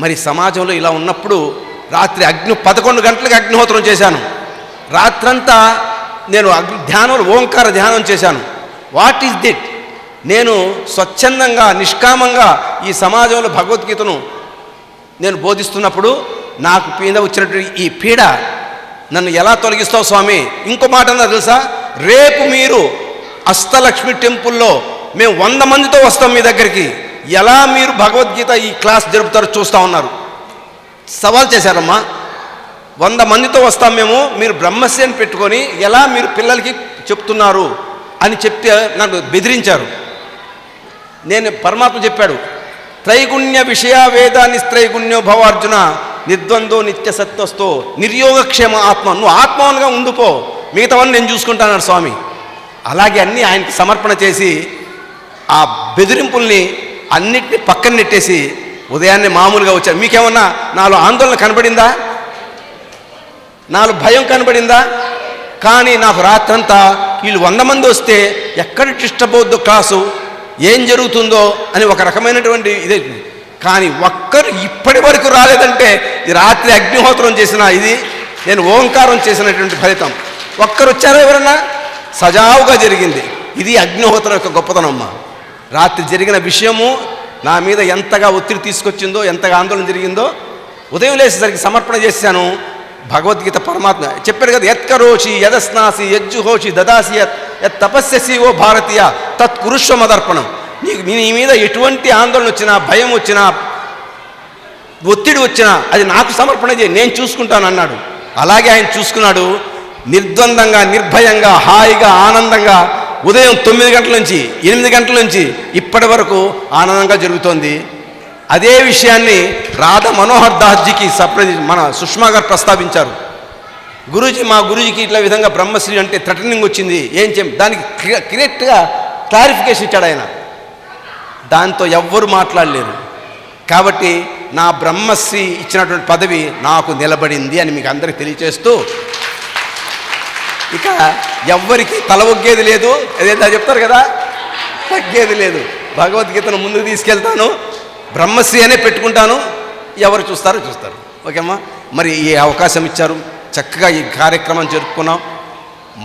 మరి సమాజంలో ఇలా ఉన్నప్పుడు రాత్రి 11 గంటలకు అగ్నిహోత్రం చేశాను. రాత్రంతా నేను ధ్యానం, ఓంకార ధ్యానం చేశాను. What is it? నేను స్వచ్ఛందంగా, నిష్కామంగా ఈ సమాజంలో భగవద్గీతను నేను బోధిస్తున్నప్పుడు నాకు మీద వచ్చినటువంటి ఈ పీడ నన్ను ఎలా తొలగిస్తావు స్వామి? ఇంకో మాట అన్నా తెలుసా, రేపు మీరు అష్టలక్ష్మి టెంపుల్లో మేము 100 మందితో వస్తాం మీ దగ్గరికి, ఎలా మీరు భగవద్గీత ఈ క్లాస్ జరుపుతారో చూస్తూ ఉన్నారు. సవాల్ చేశారమ్మా, 100 మందితో వస్తాం మేము, మీరు బ్రహ్మశ్రీ అని పెట్టుకొని ఎలా మీరు పిల్లలకి చెప్తున్నారు అని చెప్తే నన్ను బెదిరించారు. నేను పరమాత్మ చెప్పాడు, త్రైగుణ్య విషయ వేద నిస్త్రైగుణ్యో భవార్జున నిర్ద్వందో నిత్య సత్వస్తో నిర్యోగక్షేమ ఆత్మ. నువ్వు ఆత్మవన్గా ఉండిపో, మిగతావన్నీ నేను చూసుకుంటాను స్వామి. అలాగే అన్నీ ఆయనకి సమర్పణ చేసి ఆ బెదిరింపుల్ని అన్నిటినీ పక్కన నెట్టేసి ఉదయాన్నే మామూలుగా వచ్చాను. మీకేమన్నా నాలో ఆందోళన కనబడిందా? నాలో భయం కనబడిందా? కానీ నాకు రాత్రంతా వీళ్ళు 100 మంది వస్తే ఎక్కడ డిస్టర్బ్ అవుద్దో క్లాసు, ఏం జరుగుతుందో అని ఒక రకమైనటువంటి ఇదే. కానీ ఒక్కరు ఇప్పటి వరకు రాలేదంటే ఈ రాత్రి అగ్నిహోత్రం చేసిన ఇది నేను ఓంకారం చేసినటువంటి ఫలితం. ఒక్కరు వచ్చారో ఎవరన్నా? సజావుగా జరిగింది. ఇది అగ్నిహోత్రం యొక్క గొప్పతనమ్మ. రాత్రి జరిగిన విషయము నా మీద ఎంతగా ఒత్తిడి తీసుకొచ్చిందో, ఎంతగా ఆందోళన జరిగిందో, ఉదయం లేచేసరికి సమర్పణ చేశాను. భగవద్గీత పరమాత్మ చెప్పారు కదా, యత్కరోషి యదస్నాసి యజ్జుహోషి దదాసి యత్ తపస్యసి ఓ భారతీయ తత్ కురుష్వ మదర్పణం. నీకు నీ మీద ఎటువంటి ఆందోళన వచ్చినా, భయం వచ్చినా, ఒత్తిడి వచ్చినా అది నాకు సమర్పణ చేయి, నేను చూసుకుంటాను అన్నాడు. అలాగే ఆయన చూసుకున్నాడు. నిర్ద్వందంగా, నిర్భయంగా, హాయిగా, ఆనందంగా ఉదయం 9 గంటల నుంచి 8 గంటల నుంచి ఇప్పటి వరకు ఆనందంగా జరుగుతోంది. అదే విషయాన్ని రాధా మనోహర్ దాస్జీకి మన సుష్మా గారు ప్రస్తావించారు. గురూజీ, మా గురూజీకి ఇట్లా విధంగా బ్రహ్మశ్రీ అంటే థ్రెటనింగ్ వచ్చింది, ఏం దానికి కరెక్ట్గా క్లారిఫికేషన్ ఇచ్చాడు ఆయన. దాంతో ఎవ్వరు మాట్లాడలేరు. కాబట్టి నా బ్రహ్మశ్రీ ఇచ్చినటువంటి పదవి నాకు నిలబడింది అని మీకు అందరికీ తెలియచేస్తూ, ఇక ఎవ్వరికి తల ఒగ్గేది లేదు, అదేంటో చెప్తారు కదా, తగ్గేది లేదు. భగవద్గీతను ముందుకు తీసుకెళ్తాను, బ్రహ్మశ్రీ అనే పెట్టుకుంటాను, ఎవరు చూస్తారో చూస్తారు. ఓకేమ్మా, మరి ఈ అవకాశం ఇచ్చారు, చక్కగా ఈ కార్యక్రమం జరుపుకున్నాం.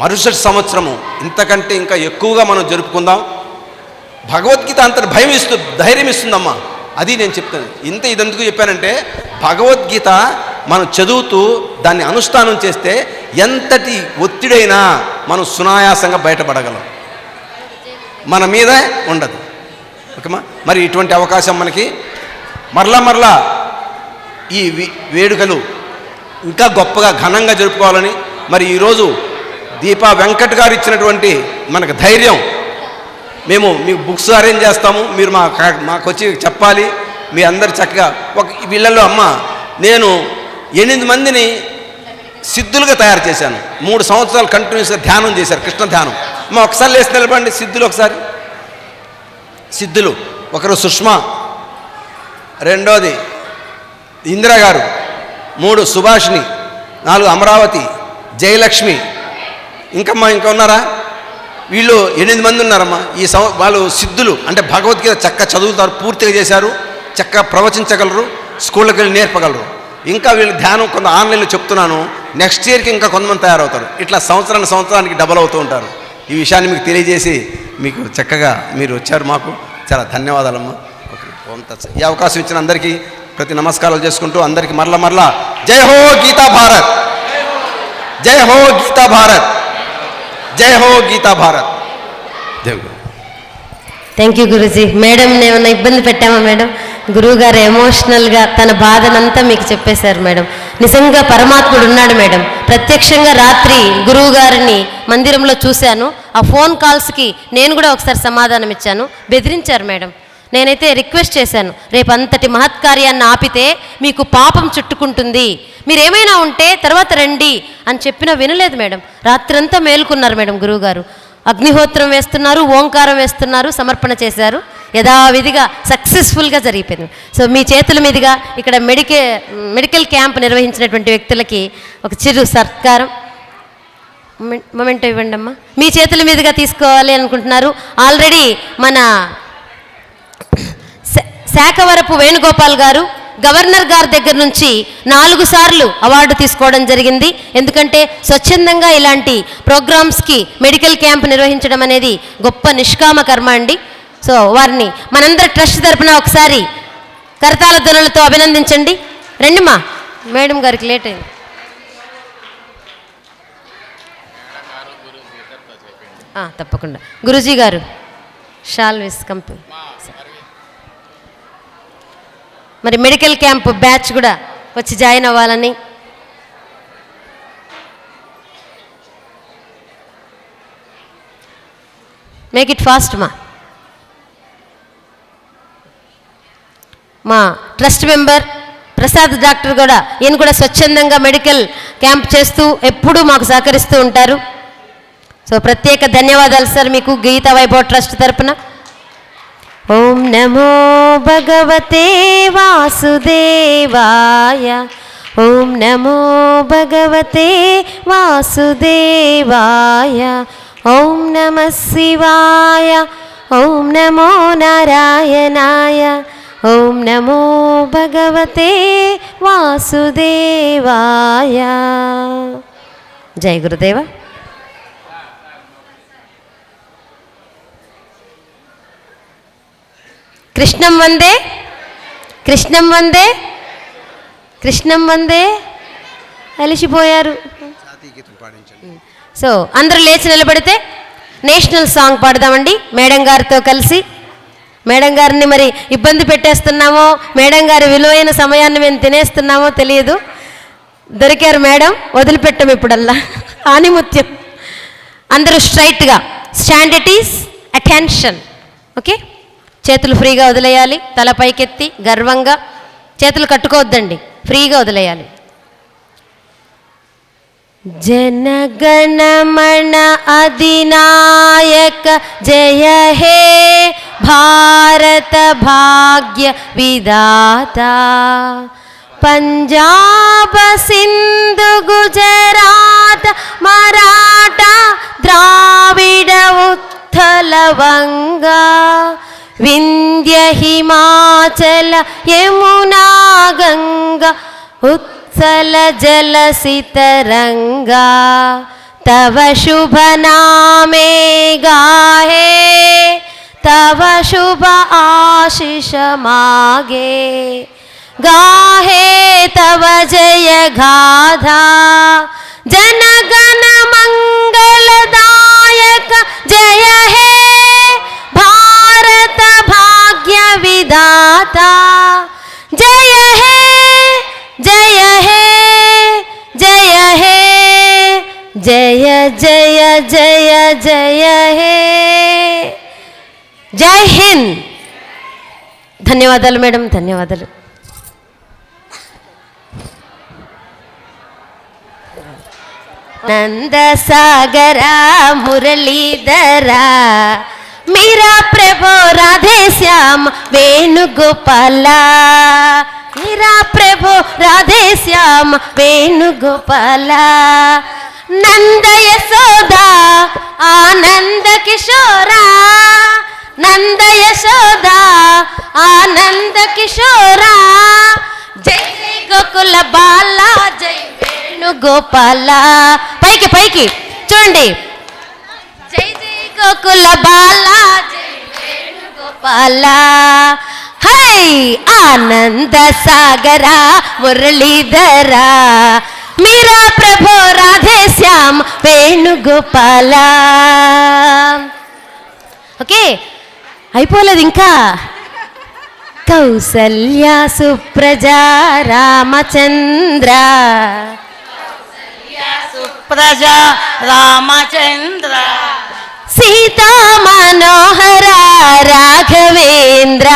మరుసటి సంవత్సరము ఇంతకంటే ఇంకా ఎక్కువగా మనం జరుపుకుందాం. భగవద్గీత అంత ధైర్యం ఇస్తుందమ్మా. అది నేను చెప్తాను. ఇదెందుకు చెప్పానంటే భగవద్గీత మనం చదువుతూ దాన్ని అనుష్ఠానం చేస్తే ఎంతటి ఒత్తిడైనా మనం సునాయాసంగా బయటపడగలం, మన మీద ఉండదు. ఓకేమా? మరి ఇటువంటి అవకాశం మనకి మరలా ఈ వేడుకలు ఇంకా గొప్పగా ఘనంగా జరుపుకోవాలని మరి ఈరోజు దీపా వెంకట్ గారు ఇచ్చినటువంటి మనకు ధైర్యం, మేము మీకు బుక్స్ అరేంజ్ చేస్తాము, మీరు మాకు వచ్చి చెప్పాలి, మీ అందరు చక్కగా వీళ్ళల్లో అమ్మ నేను 8 మందిని సిద్ధులుగా తయారు చేశాను. 3 సంవత్సరాలు కంటిన్యూస్గా ధ్యానం చేశారు, కృష్ణ ధ్యానం. అమ్మ ఒకసారి లేచి నిలబడండి సిద్ధులు. ఒకసారి సిద్ధులు, ఒకరు సుష్మా, రెండోది ఇందిరా గారు, 3 సుభాషిణి, 4 అమరావతి, జయలక్ష్మి, ఇంకా ఉన్నారా? వీళ్ళు 8 మంది ఉన్నారమ్మా. వాళ్ళు సిద్ధులు అంటే భగవద్గీత చక్కగా చదువుతారు, పూర్తిగా చేశారు, చక్కగా ప్రవచించగలరు, స్కూళ్ళకి వెళ్ళి నేర్పగలరు. ఇంకా వీళ్ళు ధ్యానం కొంత ఆన్లైన్లో చెప్తున్నాను, నెక్స్ట్ ఇయర్కి ఇంకా కొంతమంది తయారవుతారు. ఇట్లా సంవత్సరానికి డబల్ అవుతూ ఉంటారు. ఈ విషయాన్ని మీకు తెలియజేసి మీకు చక్కగా మీరు వచ్చారు, మాకు చాలా ధన్యవాదాలమ్మా. ఈ అవకాశం ఇచ్చిన అందరికీ ప్రతి నమస్కారాలు చేసుకుంటూ అందరికీ మరలా జై హో గీతా భారత్, జై హో గీతా భారత్, జై హో గీతా భారత్. జై గురు. Thank you Guruji. మేడం ఏమన్నా ఇబ్బంది పెట్టామా మేడం? గురువుగారు ఎమోషనల్గా తన బాధనంతా మీకు చెప్పేశారు మేడం. నిజంగా పరమాత్ముడు ఉన్నాడు మేడం. ప్రత్యక్షంగా రాత్రి గురువు గారిని మందిరంలో చూశాను. ఆ ఫోన్ కాల్స్కి నేను కూడా ఒకసారి సమాధానం ఇచ్చాను. బెదిరించారు మేడం. నేనైతే రిక్వెస్ట్ చేశాను, రేపు అంతటి మహత్కార్యాన్ని ఆపితే మీకు పాపం చుట్టుకుంటుంది, మీరేమైనా ఉంటే తర్వాత రండి అని చెప్పినా వినలేదు మేడం. రాత్రంతా మేలుకున్నారు మేడం గురువుగారు. అగ్నిహోత్రం వేస్తున్నారు, ఓంకారం వేస్తున్నారు, సమర్పణ చేశారు. యథావిధిగా సక్సెస్ఫుల్గా జరిగిపోయింది. సో మీ చేతుల మీదుగా ఇక్కడ మెడికల్ క్యాంప్ నిర్వహించినటువంటి వ్యక్తులకి ఒక చిరు సత్కారం మొమెంటో ఇవ్వండి అమ్మా. మీ చేతుల మీదుగా తీసుకోవాలి అనుకుంటున్నారు. ఆల్రెడీ మన శాఖవరపు వేణుగోపాల్ గారు గవర్నర్ గారి దగ్గర నుంచి 4 సార్లు అవార్డు తీసుకోవడం జరిగింది. ఎందుకంటే స్వచ్ఛందంగా ఇలాంటి ప్రోగ్రామ్స్కి మెడికల్ క్యాంప్ నిర్వహించడం అనేది గొప్ప నిష్కామ కర్మ అండి. సో వారిని మనందరి ట్రస్ట్ తరపున ఒకసారి కరతాళ ధ్వనులతో అభినందించండి. రండిమా, మేడం గారికి లేట్ అయింది. తప్పకుండా గురూజీ గారు షాల్ విస్ కంపెనీ. మరి మెడికల్ క్యాంప్ బ్యాచ్ కూడా వచ్చి జాయిన్ అవ్వాలని మేక్ ఇట్ ఫాస్ట్ మా ట్రస్ట్ మెంబర్ ప్రసాద్ డాక్టర్ కూడా, ఈయన కూడా స్వచ్ఛందంగా మెడికల్ క్యాంప్ చేస్తూ ఎప్పుడూ మాకు సహకరిస్తూ ఉంటారు. సో ప్రత్యేక ధన్యవాదాలు సార్ మీకు గీతా వైభవ్ ట్రస్ట్ తరపున. ఓం నమో భగవతే వాసుదేవాయ, ఓం నమో భగవతే వాసుదేవాయ, ఓం నమః శివాయ, ఓం నమో నారాయణాయ, ఓం నమో భగవతే వాసుదేవాయ. జై గురుదేవ. కృష్ణం వందే, కృష్ణం వందే, కృష్ణం వందే. అలిసిపోయారు. సో అందరూ లేచి నిలబడితే నేషనల్ సాంగ్ పాడదామండి మేడం గారితో కలిసి. మేడం గారిని మరి ఇబ్బంది పెట్టేస్తున్నామో, మేడం గారి విలువైన సమయాన్ని మేము తినేస్తున్నామో తెలియదు. దొరికారు మేడం, వదిలిపెట్టం ఇప్పుడల్లా. ఆనిముత్యం. అందరూ స్ట్రైట్గా stand it is attention. Okay, చేతులు ఫ్రీగా వదిలేయాలి, తల పైకెత్తి గర్వంగా. చేతులు కట్టుకోవద్దండి, ఫ్రీగా వదిలేయాలి. జనగణమణ అధినాయక జయ హే భారత భాగ్య విధాత, పంజాబ సింధు గుజరాత మరాఠా ద్రావిడ ఉత్కల వంగా, వింధ్య హిమాచల యమునా గంగా ఉత్సల జలసితరంగా, తవ శుభ నామే గాహే तव शुभ आशीष मागे गाहे तव जय गाथा जन गण मंगलदायक जय हे भारत भाग्य विधाता जय हे जय हे जय हे जय जय जय जय हे जय हिंद ధన్యవాదాలు మేడం ధన్యవాదాలు नंद सागरा मुरलीधरा मेरा प्रभु राधे श्याम वेणुगोपाला मेरा प्रभु राधे श्याम वेणुगोपाला नंद यशोदा आनंद किशोरा नंद यशोदा आनंद किशोरा जय जय गोकुल बाला जय వేణుగోపాల పైకి పైకి చూడండి జై జై గోకుల బాల జై వేణుగోపాల హై ఆనంద సాగర మురళీధర మీరా ప్రభు రాధే శ్యామ్ వేణుగోపాల ఓకే అయిపోలేదు ఇంకా కౌసల్య సుప్రజా రామచంద్ర ప్రజా రామచంద్ర సీతా మనోహర రాఘవేంద్ర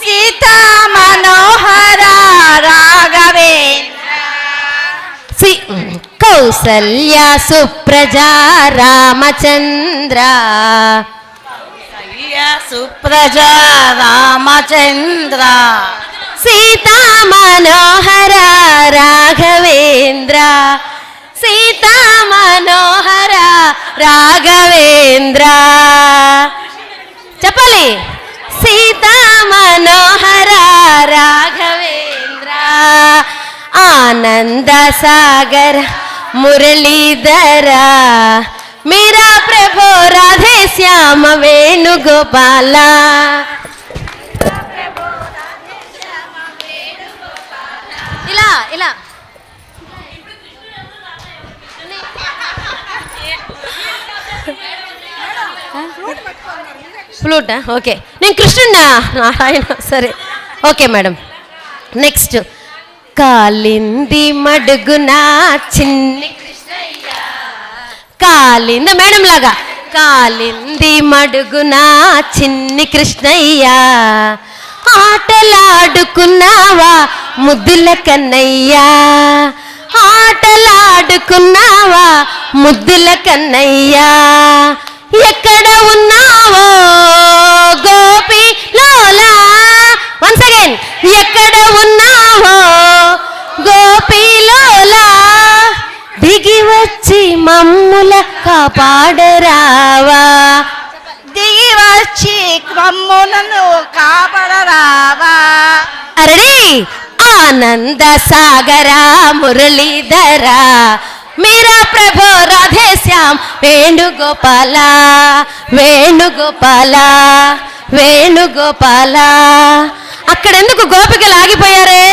సీతా మనోహర రాఘవేంద్ర కౌసల్య సుప్రజా రామచంద్ర సుప్రజా రామచంద్ర సీతా మనోహర రాఘవేంద్ర సీతా మనోహర రాఘవేంద్ర చెప్పాలి సీతా మనోహర రాఘవేంద్ర ఆనంద సాగర మురళీధర मेरा प्रभु राधे श्याम वेणुगोपाल ఇలా ఇలా ఫ్లూట్ ఓకే నేను కృష్ణున్నా నారాయణ సరే ఓకే మేడం నెక్స్ట్ కాలింది మడుగున చిన్ని కాలింద మేడం లాగా కాలింది మడుగున చిన్ని కృష్ణయ్య ఆటలాడుకున్నావా ముద్దుల కన్నయ్యా ఆటలాడుకున్నావా ముద్దుల కన్నయ్యా ఎక్కడ ఉన్నావో గోపి లోలా వన్స్ అగైన్ ఎక్కడ ఉన్నావో గోపి లోలా దిగి వచ్చి మమ్ముల కాపాడరావా దిగి వచ్చి మమ్ములను కాపాడరావా అరడి ఆనంద సాగర మురళీధర మీరా ప్రభు రాధే శ్యామ్ వేణుగోపాల వేణుగోపాల వేణుగోపాల అక్కడ ఎందుకు గోపికలు ఆగిపోయారే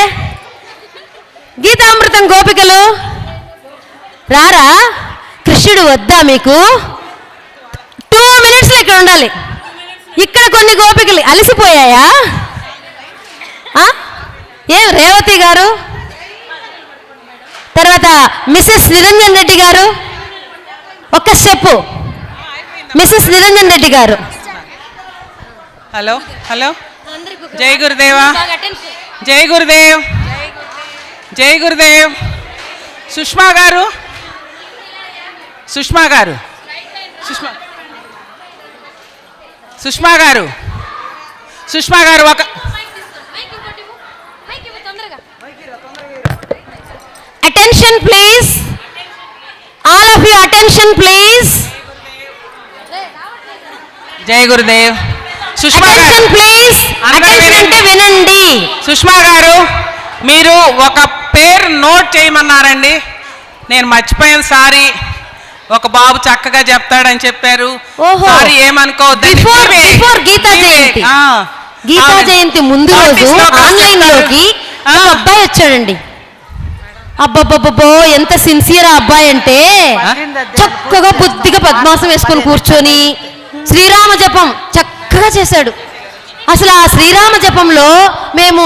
గీతామృతం గోపికలు రారా కృష్ణుడు వద్దా మీకు 2 minutesలో ఇక్కడ ఉండాలి ఇక్కడ కొన్ని గోపికలు అలసిపోయాయా ఏం రేవతి గారు తర్వాత మిసెస్ నిరంజన్ రెడ్డి గారు ఒక్క స్టెప్ మిసెస్ నిరంజన్ రెడ్డి గారు హలో హలో జై గురుదేవా జై గురుదేవ్ జై గురుదేవ్ సుష్మా గారు సుష్మా గారు సుష్మా సుష్మా గారు సుష్మా గారు ఒక attention please all of you attention please జై గురుదేవ్ సుష్మా గారు అటెన్షన్ ప్లీజ్ అటెన్షన్ అంటే వినండి సుష్మా గారు మీరు ఒక పేరు నోట్ చేయమన్నారండి నేను మర్చిపోయాను సారీ ఒక బాబు చక్కగా చెప్తాడని చెప్పారు. ఓహో. సారీ ఏమనుకోవద్దండి. బిఫోర్ గీతా జయంతి, గీతా జయంతి ముందు రోజు ఆన్లైన్ లోకి ఒక అబ్బాయి వచ్చాడండి. అబ్బబ్బబ్బో ఎంత సిన్సియర్ ఆ అబ్బాయి అంటే చక్కగా బుద్ధిగా పద్మాసం వేసుకొని కూర్చొని శ్రీరామ జపం చక్కగా చేశాడు. అసలు ఆ శ్రీరామ జపంలో మేము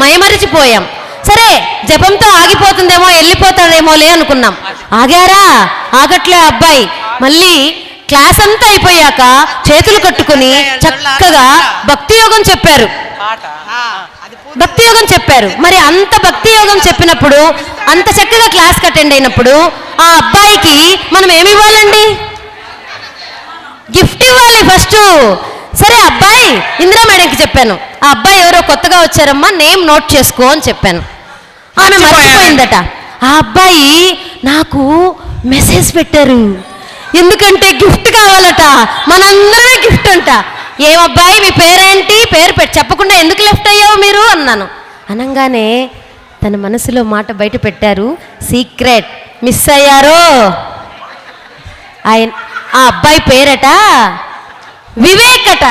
మైమరిచిపోయాం. సరే జపంతో ఆగిపోతుందేమో వెళ్ళిపోతాడేమోలే అనుకున్నాం. ఆగారా? ఆగట్లే అబ్బాయి. మళ్ళీ క్లాస్ అంతా అయిపోయాక చేతులు కట్టుకుని చక్కగా భక్తి యోగం చెప్పారు. భక్తి యోగం చెప్పారు. మరి అంత భక్తి యోగం చెప్పినప్పుడు, అంత చక్కగా క్లాస్కి అటెండ్ అయినప్పుడు ఆ అబ్బాయికి మనం ఏమి ఇవ్వాలండి? గిఫ్ట్ ఇవ్వాలి ఫస్ట్. సరే అబ్బాయి ఇందిరా మేడంకి చెప్పాను, ఆ అబ్బాయి ఎవరో కొత్తగా వచ్చారమ్మా, నేమ్ నోట్ చేసుకో అని చెప్పాను. ఆమె మర్చిపోయిందట. ఆ అబ్బాయి నాకు మెసేజ్ పెట్టారు. ఎందుకంటే గిఫ్ట్ కావాలట, మనందరమే గిఫ్ట్ అంట. ఏమబ్బాయి మీ పేరేంటి? పేరు చెప్పకుండా ఎందుకు లెఫ్ట్ అయ్యావు మీరు అన్నాను. అనంగానే తన మనసులో మాట బయట పెట్టారు, సీక్రెట్. మిస్ అయ్యారో? ఆయన ఆ అబ్బాయి పేరట వివేక్ అట.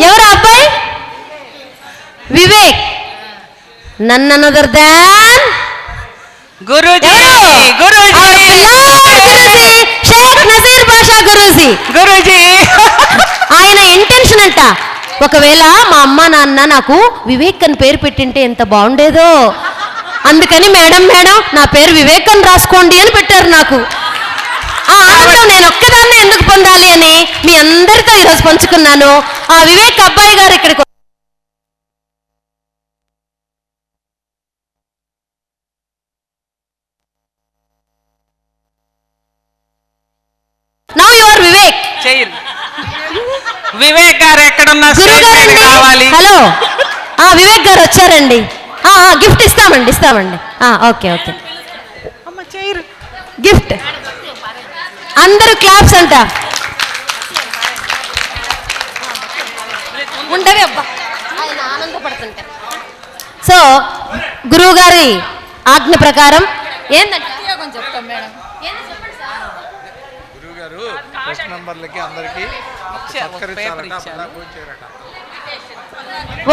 ఎవరు అబ్బాయి? వివేక్. నన్ను అనదర్ దాన్ గురూజీ. షేక్ నజీర్ బాషా గురూజీ. ఆయన ఇంటెన్షన్ అంట, ఒకవేళ మా అమ్మ నాన్న నాకు వివేక్ అని పేరు పెట్టింటే ఎంత బాగుండేదో, అందుకని మేడం నా పేరు వివేక్ అని రాసుకోండి అని పెట్టారు నాకు. ఆ ఆనందం నేను ఒక్కదాన్నే ఎందుకు పొందాలి అని మీ అందరితో ఈరోజు పంచుకున్నాను. ఆ వివేక్ అబ్బాయి గారు ఇక్కడికి now you are Vivek. Vivek గారు ఎక్కడున్నా రావాలి. హలో, వివేక్ గారు వచ్చారండి. గిఫ్ట్ ఇస్తామండి. Okay gift. అందరూ క్లాప్స్ అంట. ఉండవే అబ్బా, ఆయన ఆనందపడుతుంటే. సో గురువు గారి ఆజ్ఞ ప్రకారం ఏంటంటే చెప్తాం మేడం.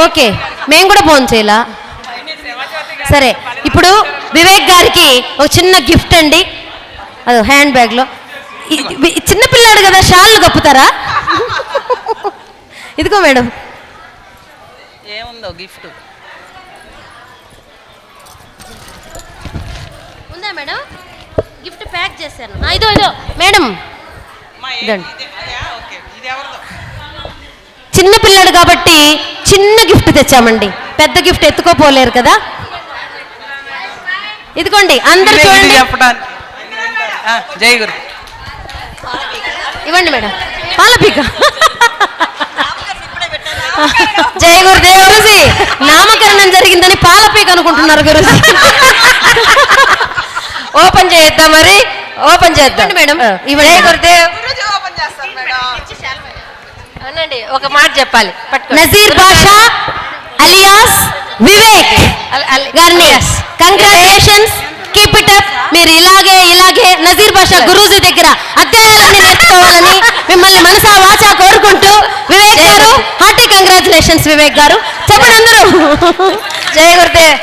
ఓకే, మేము కూడా ఫోన్ చేయాలా? సరే, ఇప్పుడు వివేక్ గారికి ఒక చిన్న గిఫ్ట్ అండి. అది హ్యాండ్ బ్యాగ్లో. చిన్న పిల్లాడు కదా, షాల్ని కప్పుతారా? ఇదిగో మేడం. ఏముందో గిఫ్ట్ ఉందా మేడం? గిఫ్ట్ ప్యాక్ చేశాను. ఇదో మేడం, చిన్న పిల్లాడు కాబట్టి చిన్న గిఫ్ట్ తెచ్చామండి. పెద్ద గిఫ్ట్ ఎత్తుకోపోలేరు కదా. ఇదిగోండి, అందరూ చూడండి. జై గురు. ఇవ్వండి మేడం, పాలపీక. జై గురుదేవ్. గురుజీ నామకరణం జరిగిందని పాలపీక అనుకుంటున్నారు గురుజీ. ఓపెన్ చేద్దాం మరి. ఓపెన్ చేద్దాం మేడం. జై గురుదేవ్. అవునండి, ఒక మాట చెప్పాలి. నజీర్ బాషా అలియాస్ వివేక్ గారిని కంగ్రాచులేషన్స్, కీప్ ఇట్ అప్. మీరు ఇలాగే నజీర్ బాషా గురూజీ దగ్గర అధ్యయనాన్ని నేర్చుకోవాలని మిమ్మల్ని మనసా వాచా కోరుకుంటూ, వివేక్ గారు హార్టీ కంగ్రాచులేషన్స్. వివేక్ గారు చెప్పండి అందరూ. జై గురుదేవ్.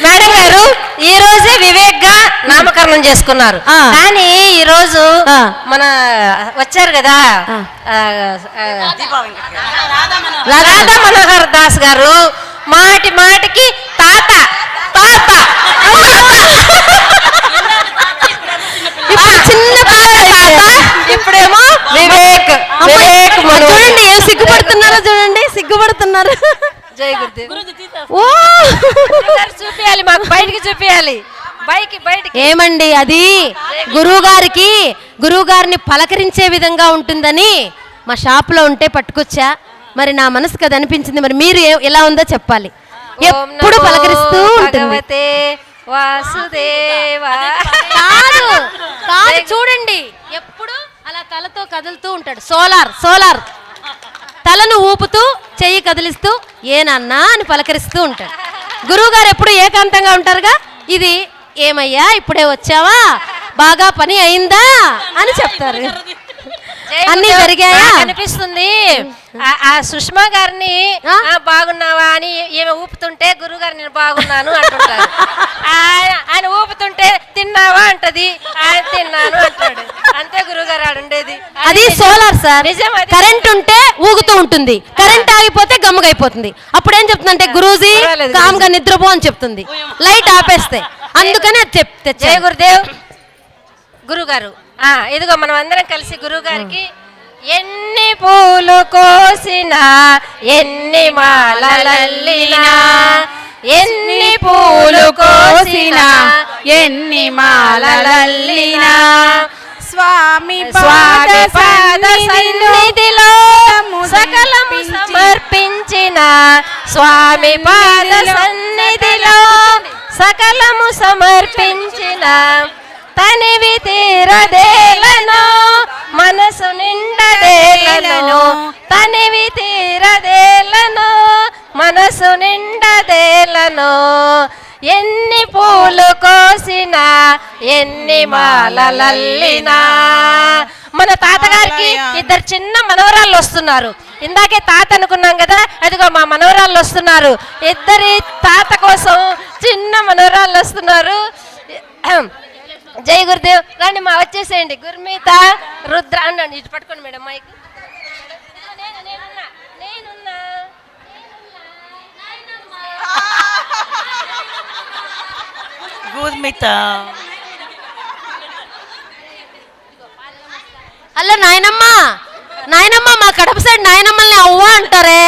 మేడం గారు ఈ రోజే వివేక్ గా నామకరణం చేసుకున్నారు. కానీ ఈ రోజు మన వచ్చారు కదా రాధా మనోహర్ దాస్ గారు, మాటికి తాత చిన్న ఇప్పుడేమో వివేక్. చూడండి ఏం సిగ్గుపడుతున్నారో, సిగ్గుపడుతున్నారు. జై గురుదేవ్. ఓ చూపియాలి, మాకు బయటికి చూపియాలి. బయటికి ఏమండి, అది గురువు గారిని పలకరించే విధంగా ఉంటుందని మా షాప్లో ఉంటే పట్టుకొచ్చా. మరి నా మనసుకు అది అనిపించింది. మరి మీరు ఎలా ఉందో చెప్పాలి. ఎప్పుడు పలకరిస్తూ ఉంటుంది. కాదు చూడండి, ఎప్పుడు అలా తలతో కదులుతూ ఉంటాడు. సోలార్ తలను ఊపుతూ చెయ్యి కదిలిస్తూ ఏ నాన్నా అని పలకరిస్తూ ఉంటాడు. గురువు గారు ఎప్పుడు ఏకాంతంగా ఉంటారుగా. ఇది ఏమయ్యా ఇప్పుడే వచ్చావా, బాగా పని అయిందా అని చెప్తారు. అన్నీ జరిగాయా అనిపిస్తుంది. ఆ సుష్మా గారిని బాగున్నావా అని ఈమె ఊపుతుంటే గురువు గారు నేను బాగున్నాను అంటుంటారు. ఆయన ఊపుతుంటే తిన్నావా అంటది, ఆయన తిన్నాను అంటాడు. అంతే గురువు గారు ఆడుండేది. అది సోలార్ సార్. నిజం అది. కరెంట్ ఉంటే ఊగుతూ ఉంటుంది, కరెంట్ ఆగిపోతే గమ్ముగైపోతుంది. అప్పుడు ఏం చెప్తుందంటే గురూజీ కామ్గా నిద్రపో అని చెప్తుంది, లైట్ ఆపేస్తే. అందుకని అది చెప్తే జయ గురుదేవ్. గురుగారు ఇదిగో మనం అందరం కలిసి గురువు గారికి ఎన్ని పూలు కోసినా ఎన్ని మాలలల్లినా, ఎన్ని పూలు కోసినా ఎన్ని మాలలల్లినా, స్వామి స్వామి పాద సన్నిధిలో సకలము సమర్పించిన, స్వామి పాద సన్నిధిలో సకలము సమర్పించిన, తనివి తీరదేలను మనసు నిండదేలను, తనివి తీరదేలను మనసు నిండదేలను, ఎన్ని పూలు కోసినా ఎన్ని మాలలల్లినా. మన తాతగారికి ఇద్దరు చిన్న మనవరాళ్ళు వస్తున్నారు. ఇందాకే తాత అనుకున్నాం కదా, అదిగో మా మనవరాళ్ళు వస్తున్నారు. ఇద్దరి తాత కోసం చిన్న మనవరాళ్ళు వస్తున్నారు. జై గురుదేవ్. రండి మా వచ్చేసేయండి. గుర్మిత, రుద్ర అండి. ఇటు పట్టుకోండి మేడం మైక్. గుర్మిత. హలో నాయనమ్మ, నాయనమ్మ మా కడప సైడ్ నాయనమ్మల్ని అవ్వ అంటారే.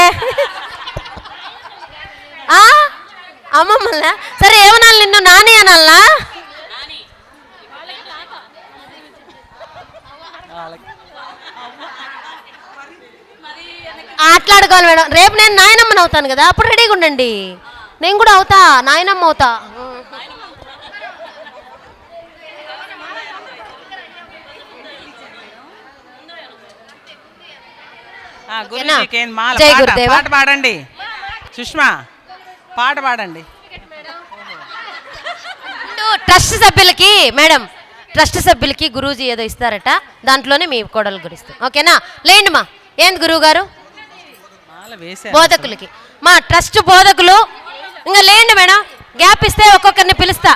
అమ్మమ్మల్ని సరే ఏమనాలి, నిన్ను నాని అనాలనా? ఆటలాడుకోవాలి మేడం. రేపు నేను నాయనమ్మని అవుతాను కదా, అప్పుడు రెడీగా ఉండండి. నేను కూడా అవుతా, నాయనమ్మ అవుతా. జై గురుదేవ. పాట పాడండి సుష్మా, పాట పాడండి. ట్రస్ట్ సభ్యులకి మేడం, ట్రస్ట్ సభ్యులకి గురూజీ ఏదో ఇస్తారట, దాంట్లోనే మీ కోడలు గురిస్తాం. ఓకేనా? లేండి మా. ఏంది గురువు గారు? బోధకులకి మా ట్రస్ట్ బోధకులు. ఇంకా లేండి మేడం, గ్యాప్ ఇస్తే ఒక్కొక్కరిని పిలుస్తా.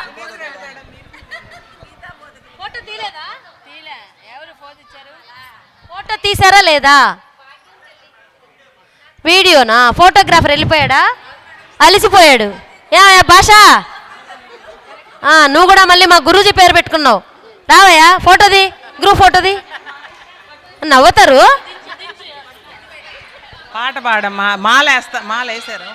ఫోటో తీసారా లేదా? వీడియోనా? ఫోటోగ్రాఫర్ వెళ్ళిపోయాడా? అలిసిపోయాడు. భాష నువ్వు కూడా మళ్ళీ మా గురూజీ పేరు పెట్టుకున్నావు. రావయ్యా ఫోటోది, గ్రూప్ ఫోటోది. నవ్వుతారు. పాట పాడమ్మా. మాల వేస్తారు. మాల తీసారు.